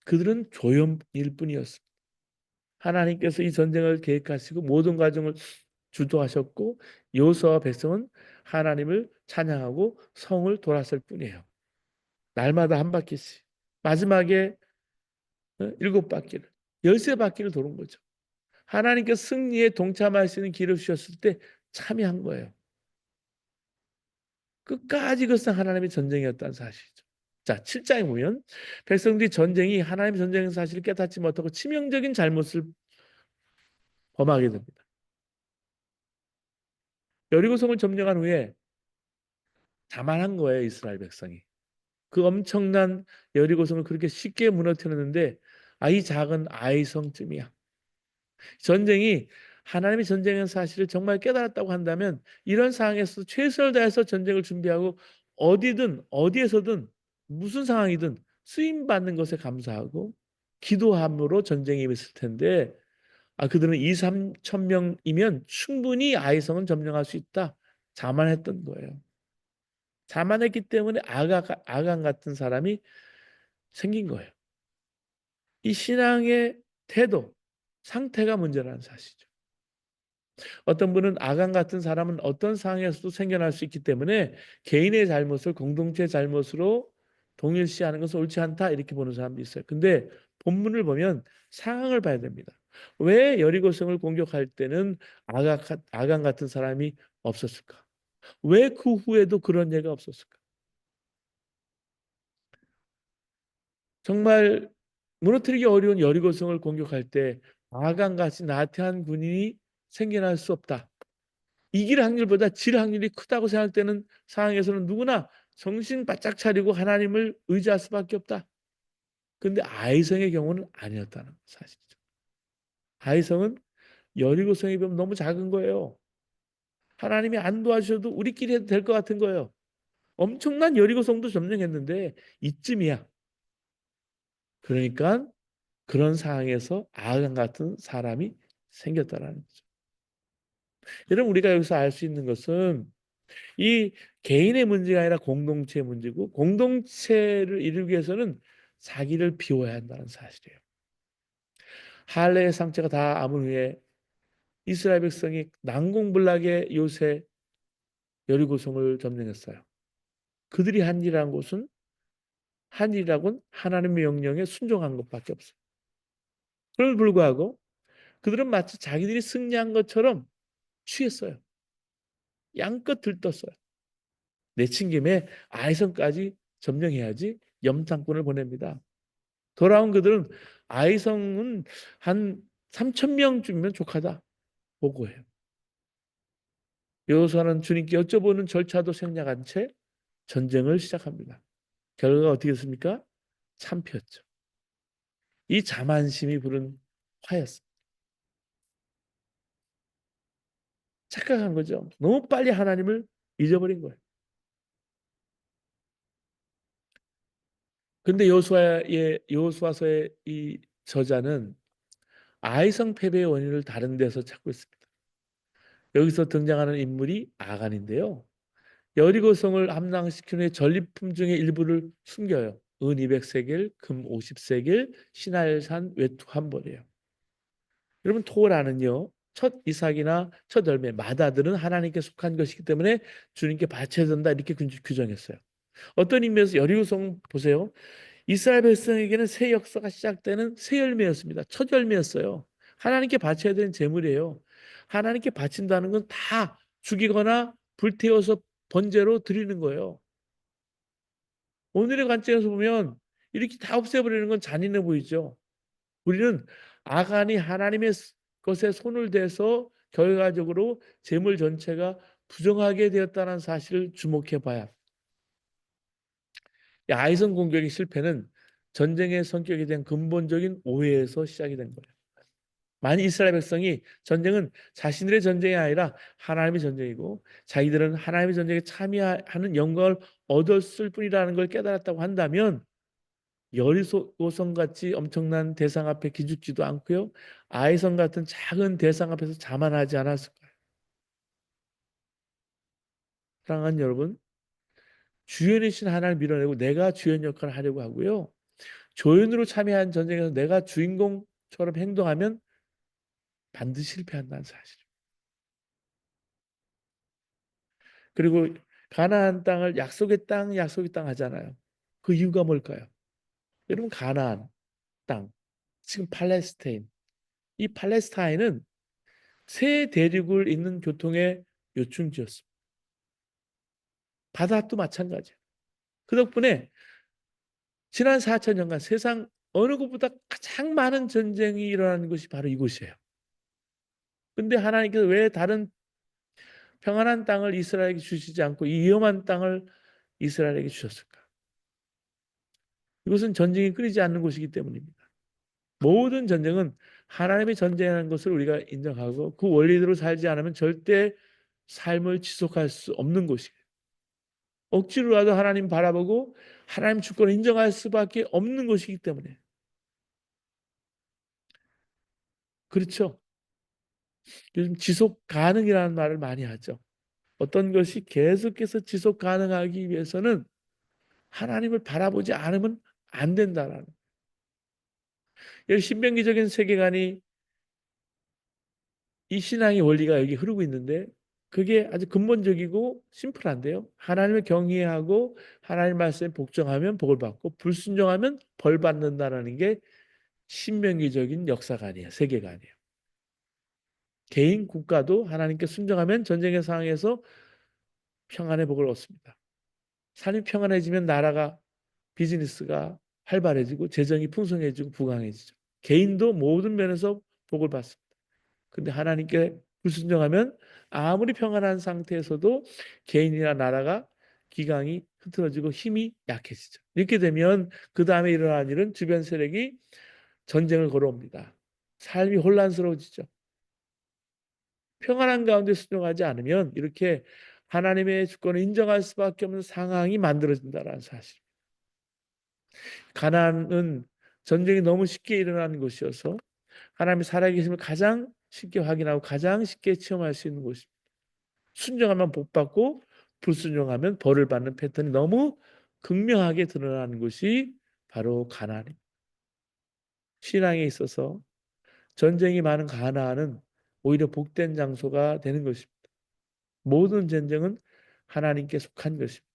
그들은 조연일 뿐이었습니다. 하나님께서 이 전쟁을 계획하시고 모든 과정을 주도하셨고 여호수아와 백성은 하나님을 찬양하고 성을 돌았을 뿐이에요. 날마다 한 바퀴씩. 마지막에 일곱 바퀴를, 열세 바퀴를 도는 거죠. 하나님께서 승리에 동참할 수 있는 길을 주셨을 때 참여한 거예요. 끝까지 그것은 하나님의 전쟁이었다는 사실이죠. 자, 7장에 보면 백성들이 전쟁이 하나님의 전쟁의 사실을 깨닫지 못하고 치명적인 잘못을 범하게 됩니다. 여리고성을 점령한 후에 자만한 거예요, 이스라엘 백성이. 그 엄청난 여리고성을 그렇게 쉽게 무너뜨렸는데 이 작은 아이성쯤이야. 전쟁이 하나님의 전쟁의 사실을 정말 깨달았다고 한다면 이런 상황에서 최선을 다해서 전쟁을 준비하고 어디든 어디에서든 무슨 상황이든 쓰임 받는 것에 감사하고 기도함으로 전쟁에 임했을 텐데 그들은 2, 3천 명이면 충분히 아이성은 점령할 수 있다. 자만했던 거예요. 자만했기 때문에 아간 같은 사람이 생긴 거예요. 이 신앙의 태도, 상태가 문제라는 사실이죠. 어떤 분은 아간 같은 사람은 어떤 상황에서도 생겨날 수 있기 때문에 개인의 잘못을 공동체의 잘못으로 동일시하는 것은 옳지 않다 이렇게 보는 사람도 있어요. 근데 본문을 보면 상황을 봐야 됩니다. 왜 여리고성을 공격할 때는 아간 같은 사람이 없었을까? 왜 그 후에도 그런 예가 없었을까? 정말 무너뜨리기 어려운 여리고성을 공격할 때 아간같이 나태한 군인이 생겨날 수 없다. 이길 확률보다 질 확률이 크다고 생각되는 상황에서는 누구나 정신 바짝 차리고 하나님을 의지할 수밖에 없다. 근데 아이성의 경우는 아니었다는 사실이죠. 아이성은 여리고성에 비하면 너무 작은 거예요. 하나님이 안 도와주셔도 우리끼리 해도 될 것 같은 거예요. 엄청난 여리고성도 점령했는데 이쯤이야. 그러니까 그런 상황에서 아간 같은 사람이 생겼다라는 거죠. 여러분 우리가 여기서 알 수 있는 것은 이 개인의 문제가 아니라 공동체의 문제고 공동체를 이루기 위해서는 자기를 비워야 한다는 사실이에요. 할례의 상처가 다 아문 후에 이스라엘 백성이 난공불락의 요새 여리고성을 점령했어요. 그들이 한 일이라는 것은 한 일이라고는 하나님의 명령에 순종한 것밖에 없어요. 그럼에도 불구하고 그들은 마치 자기들이 승리한 것처럼 취했어요. 양껏 들떴어요. 내친 김에 아이성까지 점령해야지 염탐꾼을 보냅니다. 돌아온 그들은 아이성은 한 3천 명쯤이면 족하다 보고해요. 여호수아는 주님께 여쭤보는 절차도 생략한 채 전쟁을 시작합니다. 결과가 어떻게 됐습니까? 참패였죠. 이 자만심이 부른 화였습니다. 착각한 거죠. 너무 빨리 하나님을 잊어버린 거예요. 근데 여호수아서의 이 저자는 아이성 패배의 원인을 다른 데서 찾고 있습니다. 여기서 등장하는 인물이 아간인데요. 여리고성을 함락시킨 후에 전리품 중에 일부를 숨겨요. 은 200세겔, 금 50세겔, 신할산 외투 한 벌이에요. 여러분 토라는요. 첫 이삭이나 첫 열매, 마다들은 하나님께 속한 것이기 때문에 주님께 바쳐야 된다 이렇게 규정했어요. 어떤 의미에서 여리고성 보세요. 이스라엘 백성에게는 새 역사가 시작되는 새 열매였습니다. 첫 열매였어요. 하나님께 바쳐야 되는 제물이에요. 하나님께 바친다는 건 다 죽이거나 불태워서 번제로 드리는 거예요. 오늘의 관점에서 보면 이렇게 다 없애버리는 건 잔인해 보이죠. 우리는 아간이 하나님의 것에 손을 대서 결과적으로 재물 전체가 부정하게 되었다는 사실을 주목해 봐야. 이 아이성 공격의 실패는 전쟁의 성격에 대한 근본적인 오해에서 시작이 된 거예요. 만일 이스라엘 백성이 전쟁은 자신들의 전쟁이 아니라 하나님의 전쟁이고 자기들은 하나님의 전쟁에 참여하는 영광을 얻었을 뿐이라는 걸 깨달았다고 한다면 여리고성 같이 엄청난 대상 앞에 기죽지도 않고요. 아이성 같은 작은 대상 앞에서 자만하지 않았을 거예요. 사랑하는 여러분, 주연이신 하나님을 밀어내고 내가 주연 역할을 하려고 하고요. 조연으로 참여한 전쟁에서 내가 주인공처럼 행동하면 반드시 실패한다는 사실. 그리고 가나안 땅을 약속의 땅, 약속의 땅 하잖아요. 그 이유가 뭘까요? 여러분 가나안 땅, 지금 팔레스타인. 이 팔레스타인은 새 대륙을 잇는 교통의 요충지였습니다. 바다도 마찬가지예요. 그 덕분에 지난 4천년간 세상 어느 곳보다 가장 많은 전쟁이 일어나는 것이 바로 이곳이에요. 근데 하나님께서 왜 다른 평안한 땅을 이스라엘에게 주시지 않고 이 위험한 땅을 이스라엘에게 주셨을까? 이것은 전쟁이 끊이지 않는 곳이기 때문입니다. 모든 전쟁은 하나님의 전쟁이라는 것을 우리가 인정하고 그 원리대로 살지 않으면 절대 삶을 지속할 수 없는 곳이에요. 억지로라도 하나님 바라보고 하나님 주권을 인정할 수밖에 없는 것이기 때문에. 그렇죠. 요즘 지속 가능이라는 말을 많이 하죠. 어떤 것이 계속해서 지속 가능하기 위해서는 하나님을 바라보지 않으면 안 된다라는. 이 신명기적인 세계관이 이 신앙의 원리가 여기 흐르고 있는데 그게 아주 근본적이고 심플한데요. 하나님을 경외하고 하나님 말씀에 복종하면 복을 받고 불순종하면 벌 받는다라는 게 신명기적인 역사관이에요. 세계관이에요. 개인 국가도 하나님께 순종하면 전쟁의 상황에서 평안의 복을 얻습니다. 삶이 평안해지면 나라가 비즈니스가 활발해지고 재정이 풍성해지고 부강해지죠. 개인도 모든 면에서 복을 받습니다. 근데 하나님께 불순종하면 아무리 평안한 상태에서도 개인이나 나라가 기강이 흐트러지고 힘이 약해지죠. 이렇게 되면 그 다음에 일어나는 일은 주변 세력이 전쟁을 걸어옵니다. 삶이 혼란스러워지죠. 평안한 가운데 순종하지 않으면 이렇게 하나님의 주권을 인정할 수밖에 없는 상황이 만들어진다는 사실. 가나안은 전쟁이 너무 쉽게 일어나는 곳이어서 하나님의 살아계심을 가장 쉽게 확인하고 가장 쉽게 체험할 수 있는 곳입니다. 순종하면 복 받고 불순종하면 벌을 받는 패턴이 너무 극명하게 드러나는 곳이 바로 가나안입니다. 신앙에 있어서 전쟁이 많은 가나안은 오히려 복된 장소가 되는 것입니다. 모든 전쟁은 하나님께 속한 것입니다.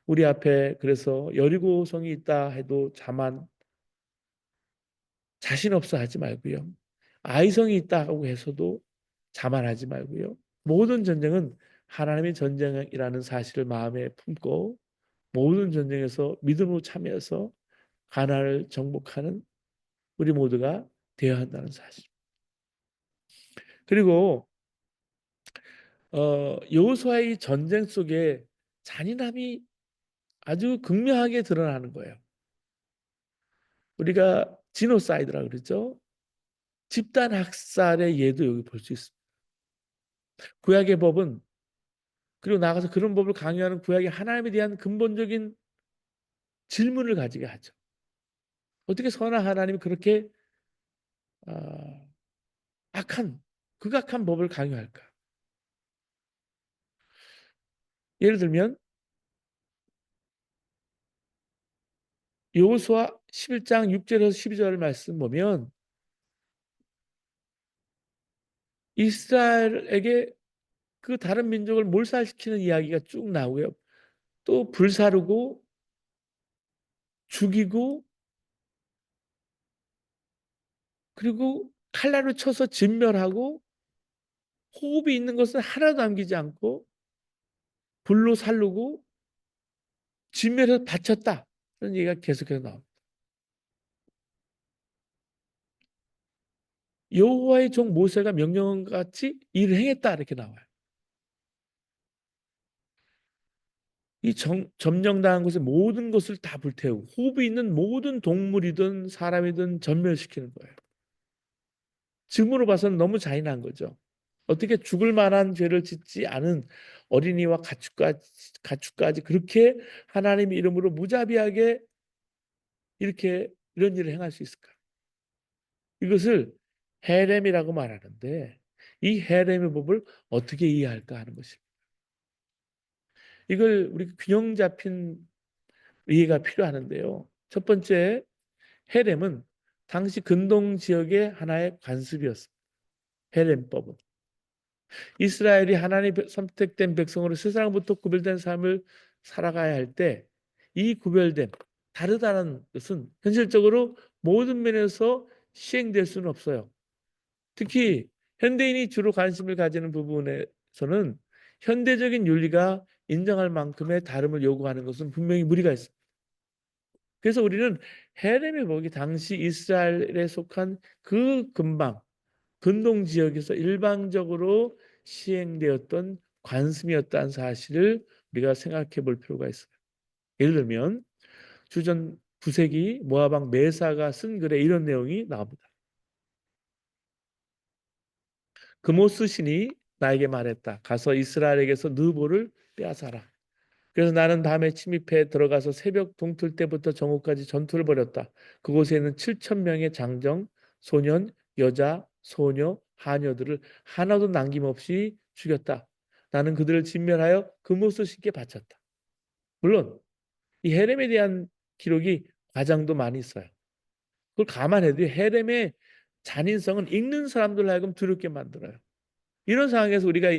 우리 앞에 그래서 여리고성이 있다 해도 자신 없어 하지 말고요. 아이성이 있다고 해서도 자만하지 말고요. 모든 전쟁은 하나님의 전쟁이라는 사실을 마음에 품고 모든 전쟁에서 믿음으로 참여해서 가나안을 정복하는 우리 모두가 되어야 한다는 사실. 그리고 여호수아의 전쟁 속에 잔인함이 아주 극명하게 드러나는 거예요. 우리가 지노사이드라 그러죠. 집단 학살의 예도 여기 볼 수 있습니다. 구약의 법은 그리고 나가서 그런 법을 강요하는 구약의 하나님에 대한 근본적인 질문을 가지게 하죠. 어떻게 선한 하나님이 그렇게 어, 극악한 법을 강요할까? 예를 들면 여호수아 11장 6절에서 12절 말씀 보면 이스라엘에게 그 다른 민족을 몰살시키는 이야기가 쭉 나오고요. 또 불사르고 죽이고 그리고 칼날로 쳐서 진멸하고 호흡이 있는 것은 하나도 남기지 않고 불로 살르고 진멸해서 바쳤다. 그런 얘기가 계속해서 나옵니다. 여호와의 종 모세가 명령한 같이 일을 행했다 이렇게 나와요. 이 점령당한 곳의 모든 것을 다 불태우고 호흡이 있는 모든 동물이든 사람이든 전멸시키는 거예요. 지금으로 봐서는 너무 잔인한 거죠. 어떻게 죽을 만한 죄를 짓지 않은 어린이와 가축까지 그렇게 하나님의 이름으로 무자비하게 이렇게 이런 일을 행할 수 있을까? 이것을 헤렘이라고 말하는데 이 헤렘의 법을 어떻게 이해할까 하는 것입니다. 이걸 우리 균형 잡힌 이해가 필요하는데요. 첫 번째, 헤렘은 당시 근동 지역의 하나의 관습이었습니다. 헤렘법은. 이스라엘이 하나님 선택된 백성으로 세상부터 구별된 삶을 살아가야 할 때 이 구별됨, 다르다는 것은 현실적으로 모든 면에서 시행될 수는 없어요. 특히 현대인이 주로 관심을 가지는 부분에서는 현대적인 윤리가 인정할 만큼의 다름을 요구하는 것은 분명히 무리가 있습니다. 그래서 우리는 헤렘의 복이 당시 이스라엘에 속한 그 근방, 근동 지역에서 일방적으로 시행되었던 관습이었다는 사실을 우리가 생각해 볼 필요가 있어요. 예를 들면 주전 9세기 모압 왕 메사가 쓴 글에 이런 내용이 나옵니다. 그모스 신이 나에게 말했다. 가서 이스라엘에게서 느보를 빼앗아라. 그래서 나는 밤에 침입해 들어가서 새벽 동틀 때부터 정오까지 전투를 벌였다. 그곳에는 7천 명의 장정, 소년, 여자, 소녀, 하녀들을 하나도 남김없이 죽였다. 나는 그들을 진멸하여 금오스 신께 바쳤다. 물론 이 헤렘에 대한 기록이 과장도 많이 있어요. 그걸 감안해도 헤렘의 잔인성은 읽는 사람들 하여금 두렵게 만들어요. 이런 상황에서 우리가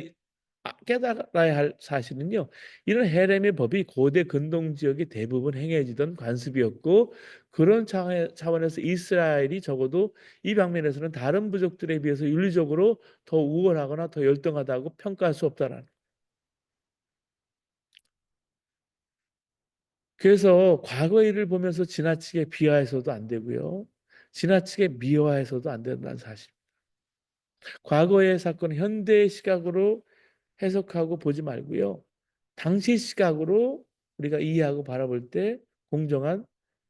깨달아야 할 사실은요. 이런 헤렘의 법이 고대 근동 지역이 대부분 행해지던 관습이었고 그런 차원에서 이스라엘이 적어도 이 방면에서는 다른 부족들에 비해서 윤리적으로 더 우월하거나 더 열등하다고 평가할 수 없다라는. 그래서 과거 일을 보면서 지나치게 비하해서도 안 되고요. 지나치게 미화해서도 안 된다는 사실. 과거의 사건은 현대의 시각으로 해석하고 보지 말고요. 당시 시각으로 우리가 이해하고 바라볼 때 공정한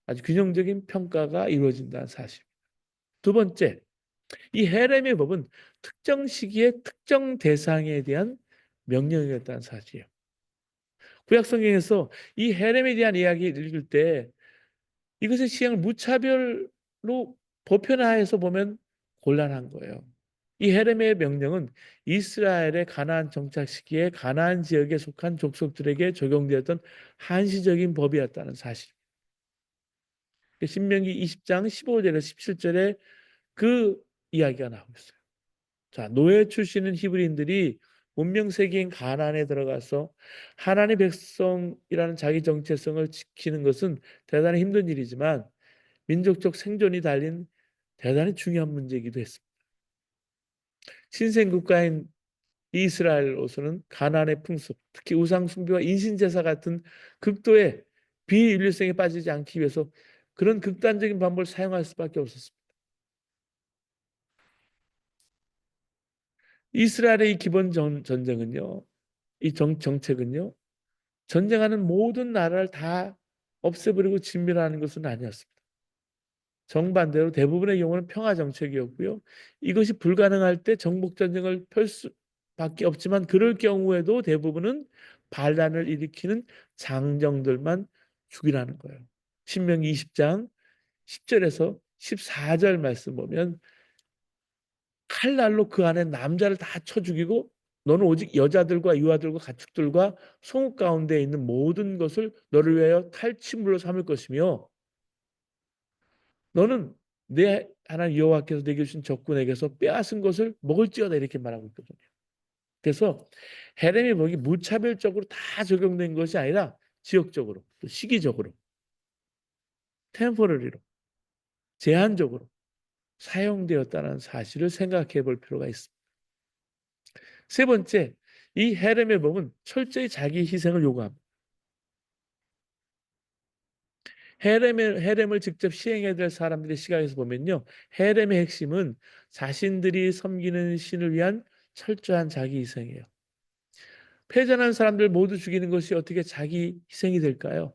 아주 균형적인 평가가 이루어진다는 사실. 두 번째, 이 헤렘의 법은 특정 시기에 특정 대상에 대한 명령이었다는 사실이에요. 구약 성경에서 이 헤렘에 대한 이야기를 읽을 때 이것의 시행을 무차별로 보편화해서 보면 곤란한 거예요. 이 헤레미야의 명령은 이스라엘의 가나안 정착 시기에 가나안 지역에 속한 족속들에게 적용되었던 한시적인 법이었다는 사실. 신명기 20장 15절에서 17절에 그 이야기가 나오고 있어요. 자, 노예 출신인 히브리인들이 문명 세계인 가나안에 들어가서 하나님의 백성이라는 자기 정체성을 지키는 것은 대단히 힘든 일이지만 민족적 생존이 달린 대단히 중요한 문제이기도 했습니다. 신생 국가인 이스라엘로서는 가나안의 풍습, 특히 우상 숭배와 인신 제사 같은 극도의 비윤리성에 빠지지 않기 위해서 그런 극단적인 방법을 사용할 수밖에 없었습니다. 이스라엘의 이 기본 전쟁은요, 이 정책은요, 전쟁하는 모든 나라를 다 없애버리고 진멸하는 것은 아니었습니다. 정반대로 대부분의 경우는 평화 정책이었고요. 이것이 불가능할 때 정복 전쟁을 펼 수밖에 없지만 그럴 경우에도 대부분은 반란을 일으키는 장정들만 죽이라는 거예요. 신명기 20장 10절에서 14절 말씀 보면 칼날로 그 안에 남자를 다 쳐 죽이고 너는 오직 여자들과 유아들과 가축들과 성읍 가운데 있는 모든 것을 너를 위하여 탈취물로 삼을 것이며 너는 내 하나님 여호와께서 내게 주신 적군에게서 빼앗은 것을 먹을지어다 이렇게 말하고 있거든요. 그래서 헤렘의 법이 무차별적으로 다 적용된 것이 아니라 지역적으로 또 시기적으로 템포러리로 제한적으로 사용되었다는 사실을 생각해 볼 필요가 있습니다. 세 번째, 이 헤렘의 법은 철저히 자기 희생을 요구합니다. 헤렘을 직접 시행해야 될 사람들의 시각에서 보면요. 헤렘의 핵심은 자신들이 섬기는 신을 위한 철저한 자기 희생이에요. 패전한 사람들 모두 죽이는 것이 어떻게 자기 희생이 될까요?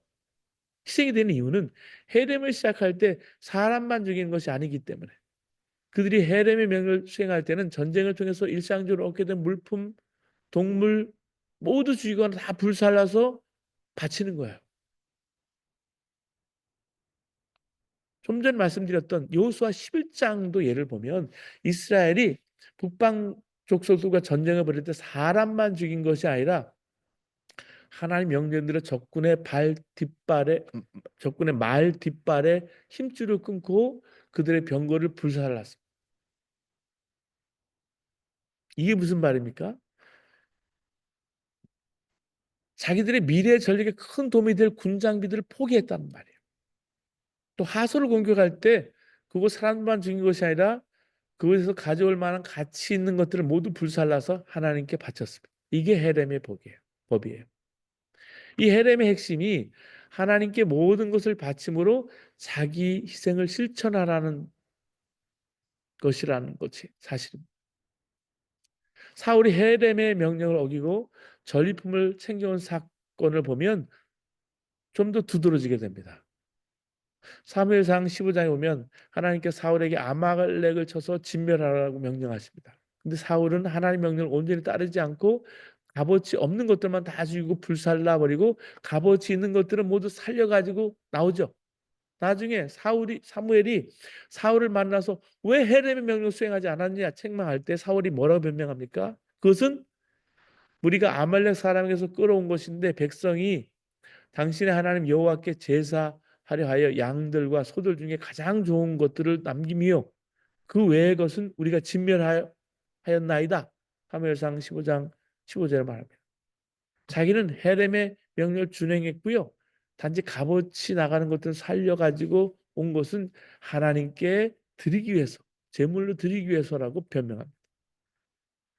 희생이 되는 이유는 헤렘을 시작할 때 사람만 죽이는 것이 아니기 때문에 그들이 헤렘의 명령을 수행할 때는 전쟁을 통해서 일상적으로 얻게 된 물품, 동물 모두 죽이거나 다 불살라서 바치는 거예요. 좀 전에 말씀드렸던 여호수아 11장도 예를 보면 이스라엘이 북방 족속들과 전쟁을 벌일 때 사람만 죽인 것이 아니라 하나님 명령대로 적군의 말 뒷발에 힘줄을 끊고 그들의 병거를 불살랐습니다. 이게 무슨 말입니까? 자기들의 미래 전략에 큰 도움이 될 군장비들을 포기했다는 말이에요. 또 하소를 공격할 때 그거 사람만 죽인 것이 아니라 그것에서 가져올 만한 가치 있는 것들을 모두 불살라서 하나님께 바쳤습니다. 이게 헤렘의 법이에요. 이 헤렘의 핵심이 하나님께 모든 것을 바침으로 자기 희생을 실천하라는 것이라는 것이 사실입니다. 사울이 헤렘의 명령을 어기고 전리품을 챙겨온 사건을 보면 좀 더 두드러지게 됩니다. 사무엘상 15장에 보면 하나님께 사울에게 아말렉을 쳐서 진멸하라고 명령하십니다. 근데 사울은 하나님 명령을 온전히 따르지 않고 값어치 없는 것들만 다 죽이고 불살라 버리고 값어치 있는 것들은 모두 살려 가지고 나오죠. 나중에 사무엘이 사울을 만나서 왜 헤렘의 명령을 수행하지 않았느냐 책망할 때 사울이 뭐라고 변명합니까? 그것은 우리가 아말렉 사람에게서 끌어온 것인데 백성이 당신의 하나님 여호와께 제사하려 하여 양들과 소들 중에 가장 좋은 것들을 남김이요 그 외의 것은 우리가 진멸하였나이다. 사무엘상 15장 15절에 말합니다. 자기는 헤렘의 명령을 준행했고요. 단지 값어치 나가는 것들을 살려가지고 온 것은 하나님께 드리기 위해서 제물로 드리기 위해서라고 변명합니다.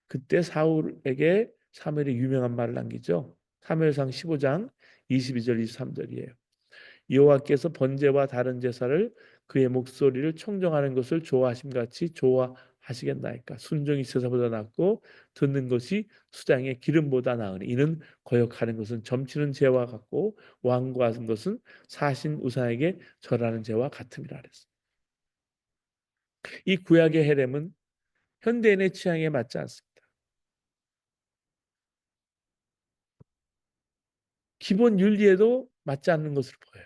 그때 사울에게 사무엘이 유명한 말을 남기죠. 사무엘상 15장 22절 23절이에요. 여호와께서 번제와 다른 제사를 그의 목소리를 청정하는 것을 좋아하심같이 좋아하시겠나이까. 순종이 제사보다 낫고 듣는 것이 수장의 기름보다 나으니 이는 거역하는 것은 점치는 죄와 같고 완고하는 것은 사신 우상에게 절하는 죄와 같음이라 그랬어요. 이 구약의 헤렘은 현대인의 취향에 맞지 않습니다. 기본 윤리에도 맞지 않는 것으로 보여요.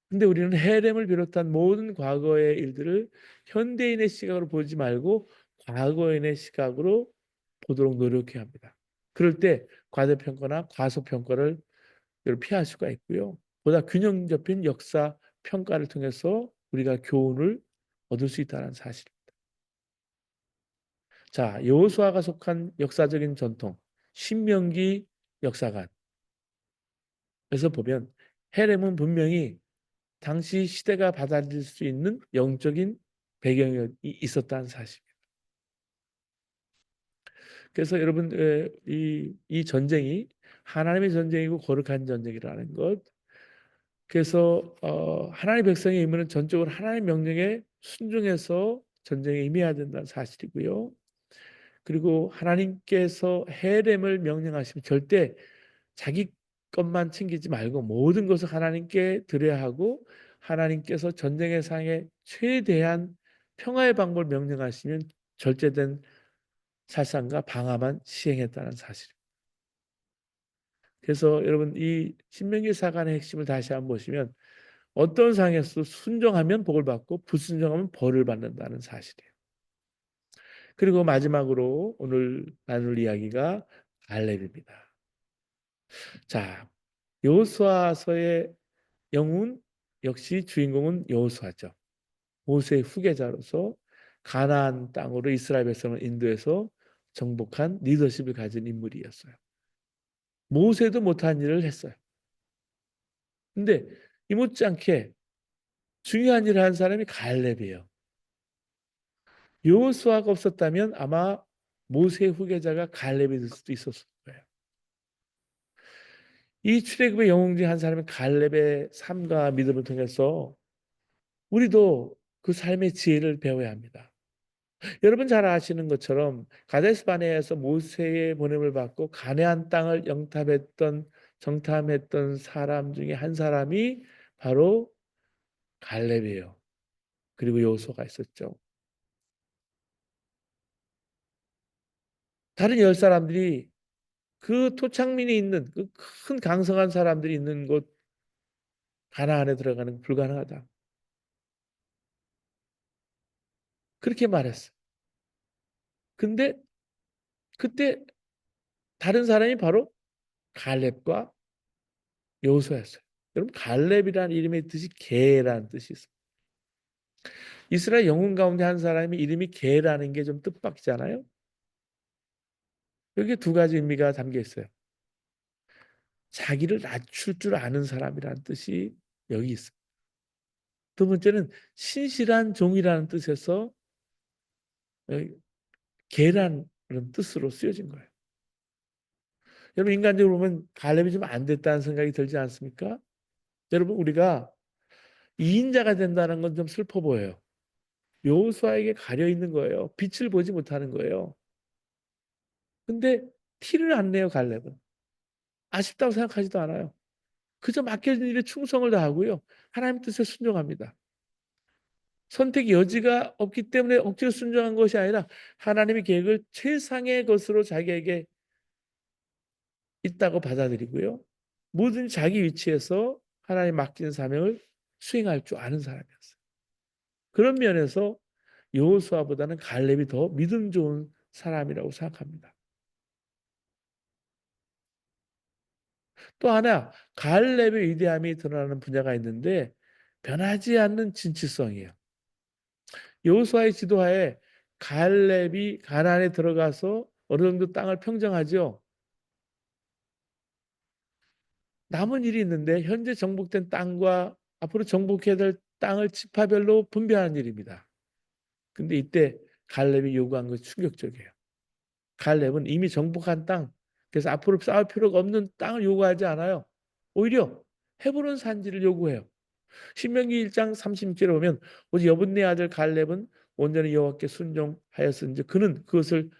근데 우리는 헤렘을 비롯한 모든 과거의 일들을 현대인의 시각으로 보지 말고 과거인의 시각으로 보도록 노력해야 합니다. 그럴 때 과대평가나 과소평가를 피할 수가 있고요. 보다 균형 잡힌 역사 평가를 통해서 우리가 교훈을 얻을 수 있다는 사실입니다. 자, 여호수아가 속한 역사적인 전통, 신명기 역사관에서 보면 헤렘은 분명히 당시 시대가 받아들일 수 있는 영적인 배경이 있었다는 사실입니다. 그래서 여러분 이 전쟁이 하나님의 전쟁이고 거룩한 전쟁이라는 것. 그래서 하나님의 백성의 임무는 전적으로 하나님의 명령에 순종해서 전쟁에 임해야 된다는 사실이고요. 그리고 하나님께서 헤렘을 명령하시면 절대 자기 것만 챙기지 말고 모든 것을 하나님께 드려야 하고 하나님께서 전쟁의 상에 최대한 평화의 방법을 명령하시면 절제된 살상과 방화만 시행했다는 사실입니다. 그래서 여러분 이 신명기 사관의 핵심을 다시 한번 보시면 어떤 상에서 순종하면 복을 받고 불순종하면 벌을 받는다는 사실이에요. 그리고 마지막으로 오늘 나눌 이야기가 갈렙입니다. 자, 여호수아서의 영웅 역시 주인공은 여호수아죠. 모세의 후계자로서 가나안 땅으로 이스라엘 백성을 인도해서 정복한 리더십을 가진 인물이었어요. 모세도 못한 일을 했어요. 근데 이못지않게 중요한 일을 한 사람이 갈렙이에요. 여호수아가 없었다면 아마 모세의 후계자가 갈렙이 될 수도 있었을 거예요. 이 출애굽의 영웅 중 한 사람인 갈렙의 삶과 믿음을 통해서 우리도 그 삶의 지혜를 배워야 합니다. 여러분 잘 아시는 것처럼 가데스 바네아에서 모세의 보냄을 받고 가나안 땅을 정탐했던 사람 중에 한 사람이 바로 갈렙이에요. 그리고 여호수아가 있었죠. 다른 10사람들이 그 토착민이 있는 그 큰 강성한 사람들이 있는 곳 가나안에 들어가는 건 불가능하다. 그렇게 말했어요. 근데 그때 다른 사람이 바로 갈렙과 여호수아였어요. 여러분 갈렙이라는 이름의 뜻이 개라는 뜻이 있어요. 이스라엘 영웅 가운데 한 사람이 이름이 개라는 게 좀 뜻밖이잖아요. 여기에 두 가지 의미가 담겨 있어요. 자기를 낮출 줄 아는 사람이라는 뜻이 여기 있어요. 두 번째는 신실한 종이라는 뜻에서 개라는 뜻으로 쓰여진 거예요. 여러분 인간적으로 보면 갈렙이 좀 안 됐다는 생각이 들지 않습니까? 여러분 우리가 2인자가 된다는 건 좀 슬퍼 보여요. 여호수아에게 가려 있는 거예요. 빛을 보지 못하는 거예요. 근데 티를 안 내요, 갈렙은. 아쉽다고 생각하지도 않아요. 그저 맡겨진 일에 충성을 다하고요. 하나님 뜻에 순종합니다. 선택의 여지가 없기 때문에 억지로 순종한 것이 아니라 하나님의 계획을 최상의 것으로 자기에게 있다고 받아들이고요. 모든 자기 위치에서 하나님 맡긴 사명을 수행할 줄 아는 사람이었어요. 그런 면에서 여호수아보다는 갈렙이 더 믿음 좋은 사람이라고 생각합니다. 또 하나 갈렙의 위대함이 드러나는 분야가 있는데 변하지 않는 진취성이에요. 여호수아의 지도하에 갈렙이 가나안에 들어가서 어느 정도 땅을 평정하죠. 남은 일이 있는데 현재 정복된 땅과 앞으로 정복해야 될 땅을 지파별로 분배하는 일입니다. 근데 이때 갈렙이 요구한 것이 충격적이에요. 갈렙은 이미 정복한 땅, 그래서 앞으로 쌓을 필요가 없는 땅을 요구하지 않아요. 오히려 헤브론 산지를 요구해요. 신명기 1장 30절에 보면 오직 여분네 아들 갈렙은 온전히 여호와께 순종하였은지 그는 그것을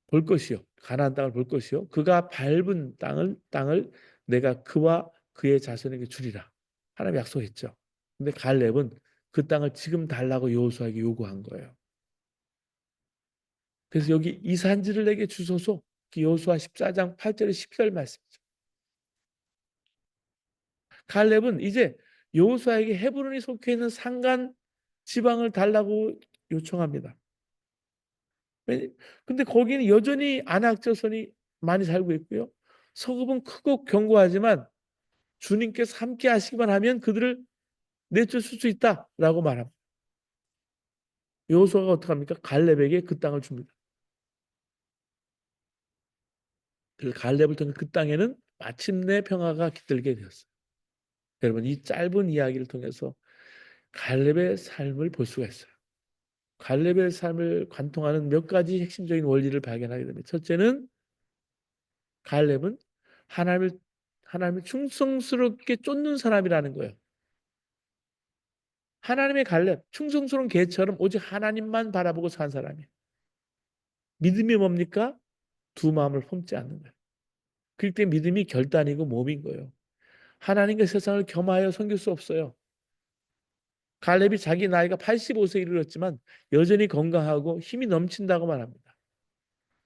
볼 것이요 가나안 땅을 볼 것이요 그가 밟은 땅을 내가 그와 그의 자손에게 주리라. 하나님 약속했죠. 근데 갈렙은 그 땅을 지금 달라고 여호수아에게 요구한 거예요. 그래서 여기 이 산지를 내게 주소서. 여호수아 14장 8절에 10절 말씀이죠. 갈렙은 이제 여호수아에게 헤브론이 속해 있는 산간 지방을 달라고 요청합니다. 근데 거기는 여전히 아낙 자손이 많이 살고 있고요. 서급은 크고 견고하지만 주님께서 함께 하시기만 하면 그들을 내쫓을 수 있다라고 말합니다. 여호수아가 어떻게 합니까? 갈렙에게 그 땅을 줍니다. 그래서 갈렙을 통해 그 땅에는 마침내 평화가 깃들게 되었어요. 여러분 이 짧은 이야기를 통해서 갈렙의 삶을 볼 수가 있어요. 갈렙의 삶을 관통하는 몇 가지 핵심적인 원리를 발견하게 됩니다. 첫째는 갈렙은 하나님을 하나님을 충성스럽게 쫓는 사람이라는 거예요. 하나님의 갈렙, 충성스러운 개처럼 오직 하나님만 바라보고 산 사람이에요. 믿음이 뭡니까? 두 마음을 품지 않는 거예요. 그럴 때 믿음이 결단이고 몸인 거예요. 하나님과 세상을 겸하여 섬길 수 없어요. 갈렙이 자기 나이가 85세에 이르렀지만 여전히 건강하고 힘이 넘친다고 말합니다.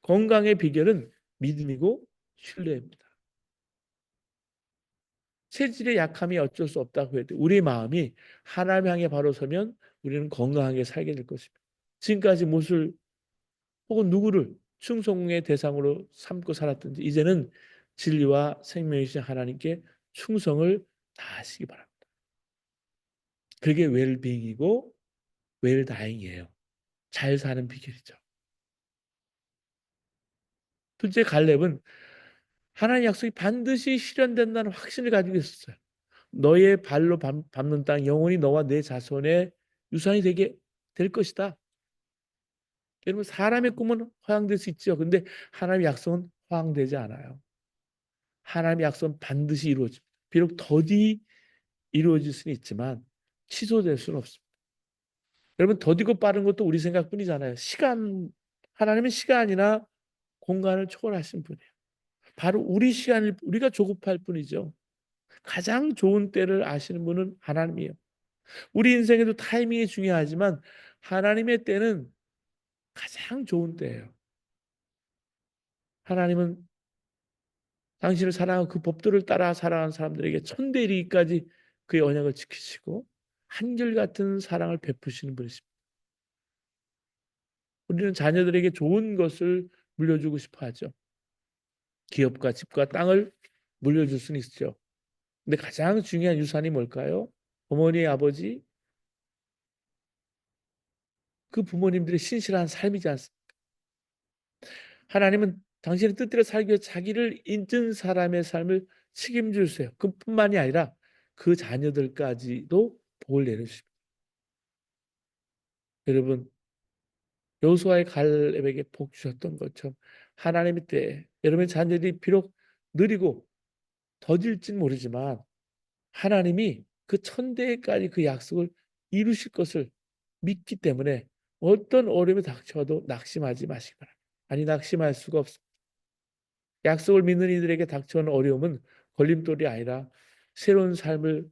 건강의 비결은 믿음이고 신뢰입니다. 체질의 약함이 어쩔 수 없다고 해도 우리 마음이 하나님 향해 바로 서면 우리는 건강하게 살게 될 것입니다. 지금까지 무엇을 혹은 누구를 충성의 대상으로 삼고 살았든지 이제는 진리와 생명이신 하나님께 충성을 다하시기 바랍니다. 그게 웰빙이고 웰다잉이에요. 잘 사는 비결이죠. 둘째 갈렙은 하나님의 약속이 반드시 실현된다는 확신을 가지고 있었어요. 너의 발로 밟는 땅 영원히 너와 내 자손의 유산이 되게 될 것이다. 여러분 사람의 꿈은 허황될 수 있죠. 근데 하나님의 약속은 허황되지 않아요. 하나님의 약속은 반드시 이루어집니다. 비록 더디 이루어질 수는 있지만 취소될 수는 없습니다. 여러분 더디고 빠른 것도 우리 생각뿐이잖아요. 하나님은 시간이나 공간을 초월하신 분이에요. 바로 우리 시간을 우리가 조급할 뿐이죠. 가장 좋은 때를 아시는 분은 하나님이에요. 우리 인생에도 타이밍이 중요하지만 하나님의 때는 가장 좋은 때예요. 하나님은 당신을 사랑하고 그 법도를 따라 살아가는 사람들에게 천대 이르기까지 그의 언약을 지키시고 한결같은 사랑을 베푸시는 분이십니다. 우리는 자녀들에게 좋은 것을 물려주고 싶어 하죠. 기업과 집과 땅을 물려줄 수는 있죠. 근데 가장 중요한 유산이 뭘까요? 어머니, 아버지, 그 부모님들의 신실한 삶이지 않습니까? 하나님은 당신의 뜻대로 살기 위해 자기를 인증 사람의 삶을 책임져 주세요. 그뿐만이 아니라 그 자녀들까지도 복을 내려주십니다. 여러분 여호수아의 갈렙에게 복 주셨던 것처럼 하나님의 때에 여러분의 자녀들이 비록 느리고 더딜진 모르지만 하나님이 그 천대까지 그 약속을 이루실 것을 믿기 때문에 어떤 어려움이 닥쳐도 낙심하지 마시기 바랍니다. 아니 낙심할 수가 없습니다. 약속을 믿는 이들에게 닥쳐오는 어려움은 걸림돌이 아니라 새로운 삶으로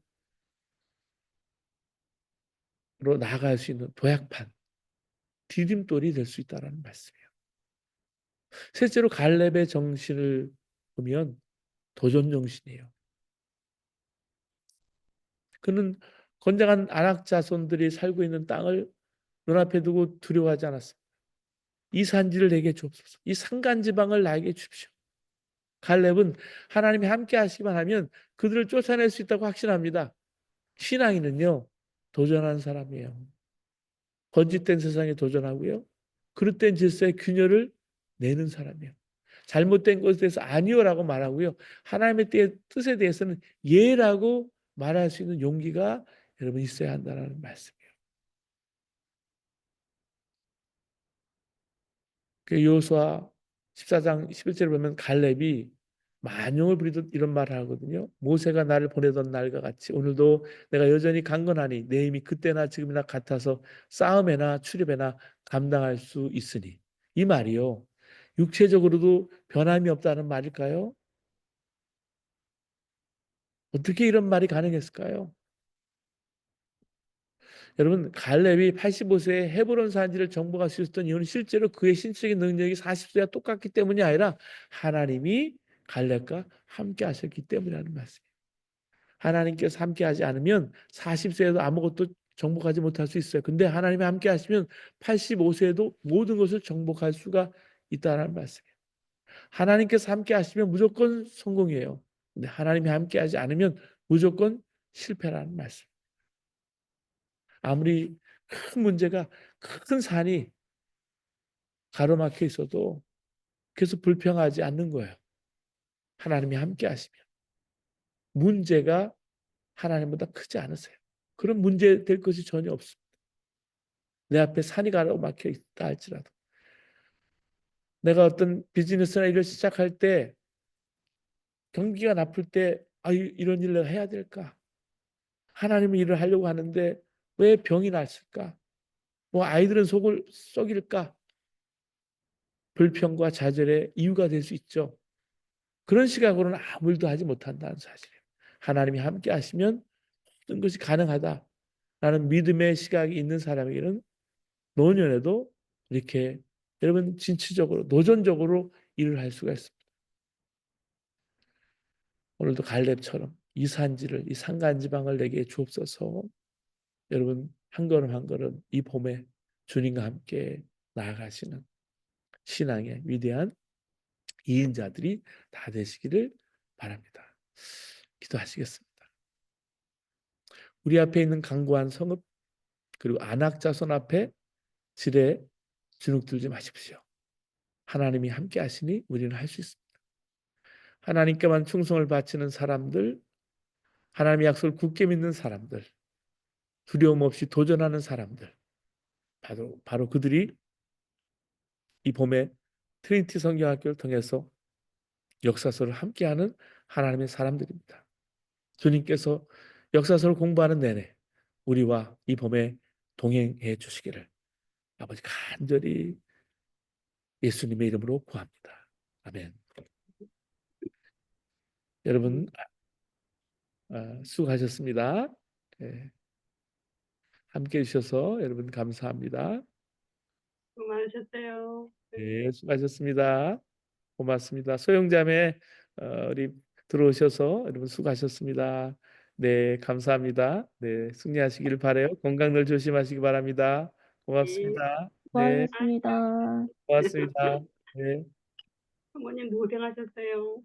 나아갈 수 있는 도약판, 디딤돌이 될 수 있다는 말씀이에요. 실제로 갈렙의 정신을 보면 도전 정신이에요. 그는 건장한 아낙 자손들이 살고 있는 땅을 눈앞에 두고 두려워하지 않았습니다. 이 산지를 내게 주옵소서. 이 산간 지방을 나에게 주십시오. 갈렙은 하나님이 함께 하시기만 하면 그들을 쫓아낼 수 있다고 확신합니다. 신앙인은요, 도전하는 사람이에요. 번짓된 세상에 도전하고요. 그릇된 질서의 균열을 내는 사람이에요. 잘못된 것에 대해서 아니요라고 말하고요. 하나님의 뜻에 대해서는 예라고 말할 수 있는 용기가 여러분 있어야 한다는 말씀이에요. 그 여호수아 14장 11절을 보면 갈렙이 만용을 부리듯 이런 말을 하거든요. 모세가 나를 보내던 날과 같이 오늘도 내가 여전히 강건하니 내 힘이 그때나 지금이나 같아서 싸움에나 출입에나 감당할 수 있으니. 이 말이요. 육체적으로도 변함이 없다는 말일까요? 어떻게 이런 말이 가능했을까요? 여러분 갈렙이 85세에 헤브론 산지를 정복할 수 있었던 이유는 실제로 그의 신체적인 능력이 40세와 똑같기 때문이 아니라 하나님이 갈렙과 함께 하셨기 때문이라는 말씀이에요. 하나님께서 함께 하지 않으면 40세에도 아무것도 정복하지 못할 수 있어요. 근데 하나님이 함께 하시면 85세에도 모든 것을 정복할 수가 있다는 말씀이에요. 하나님께서 함께 하시면 무조건 성공이에요. 근데 하나님이 함께 하지 않으면 무조건 실패라는 말씀. 아무리 큰 문제가 큰 산이 가로막혀 있어도 계속 불평하지 않는 거예요. 하나님이 함께 하시면. 문제가 하나님보다 크지 않으세요. 그런 문제 될 것이 전혀 없습니다. 내 앞에 산이 가로막혀 있다 할지라도. 내가 어떤 비즈니스나 일을 시작할 때 경기가 나쁠 때 이런 일을 해야 될까? 하나님은 일을 하려고 하는데 왜 병이 났을까? 뭐 아이들은 속을 썩일까? 불평과 좌절의 이유가 될 수 있죠. 그런 시각으로는 아무 일도 하지 못한다는 사실이에요. 하나님이 함께 하시면 모든 것이 가능하다라는 믿음의 시각이 있는 사람에게는 노년에도 이렇게 여러분 진취적으로 도전적으로 일을 할 수가 있습니다. 오늘도 갈렙처럼 이 산지를 이 산간 지방을 내게 주옵소서. 여러분 한 걸음 한 걸음 이 봄에 주님과 함께 나아가시는 신앙의 위대한 이인자들이 다 되시기를 바랍니다. 기도하시겠습니다. 우리 앞에 있는 강고한 성읍 그리고 안악자손 앞에 지레 주눅들지 마십시오. 하나님이 함께 하시니 우리는 할 수 있습니다. 하나님께만 충성을 바치는 사람들, 하나님의 약속을 굳게 믿는 사람들, 두려움 없이 도전하는 사람들, 바로 그들이 이 봄에 트리니티 성경학교를 통해서 역사서를 함께하는 하나님의 사람들입니다. 주님께서 역사서를 공부하는 내내 우리와 이 범에 동행해 주시기를 아버지 간절히 예수님의 이름으로 구합니다. 아멘. 여러분 수고하셨습니다. 예. 함께 해 주셔서 여러분 감사합니다. 수고 많으셨어요. 네. 네, 수고하셨습니다. 고맙습니다. 소영자매 우리 들어오셔서 여러분 수고하셨습니다. 네, 감사합니다. 네, 승리하시기를 바라요. 건강 늘 조심하시기 바랍니다. 네. 고맙습니다. 네, 아 수고하셨습니다. 고맙습니다. 네. 사모님도 고생하셨어요.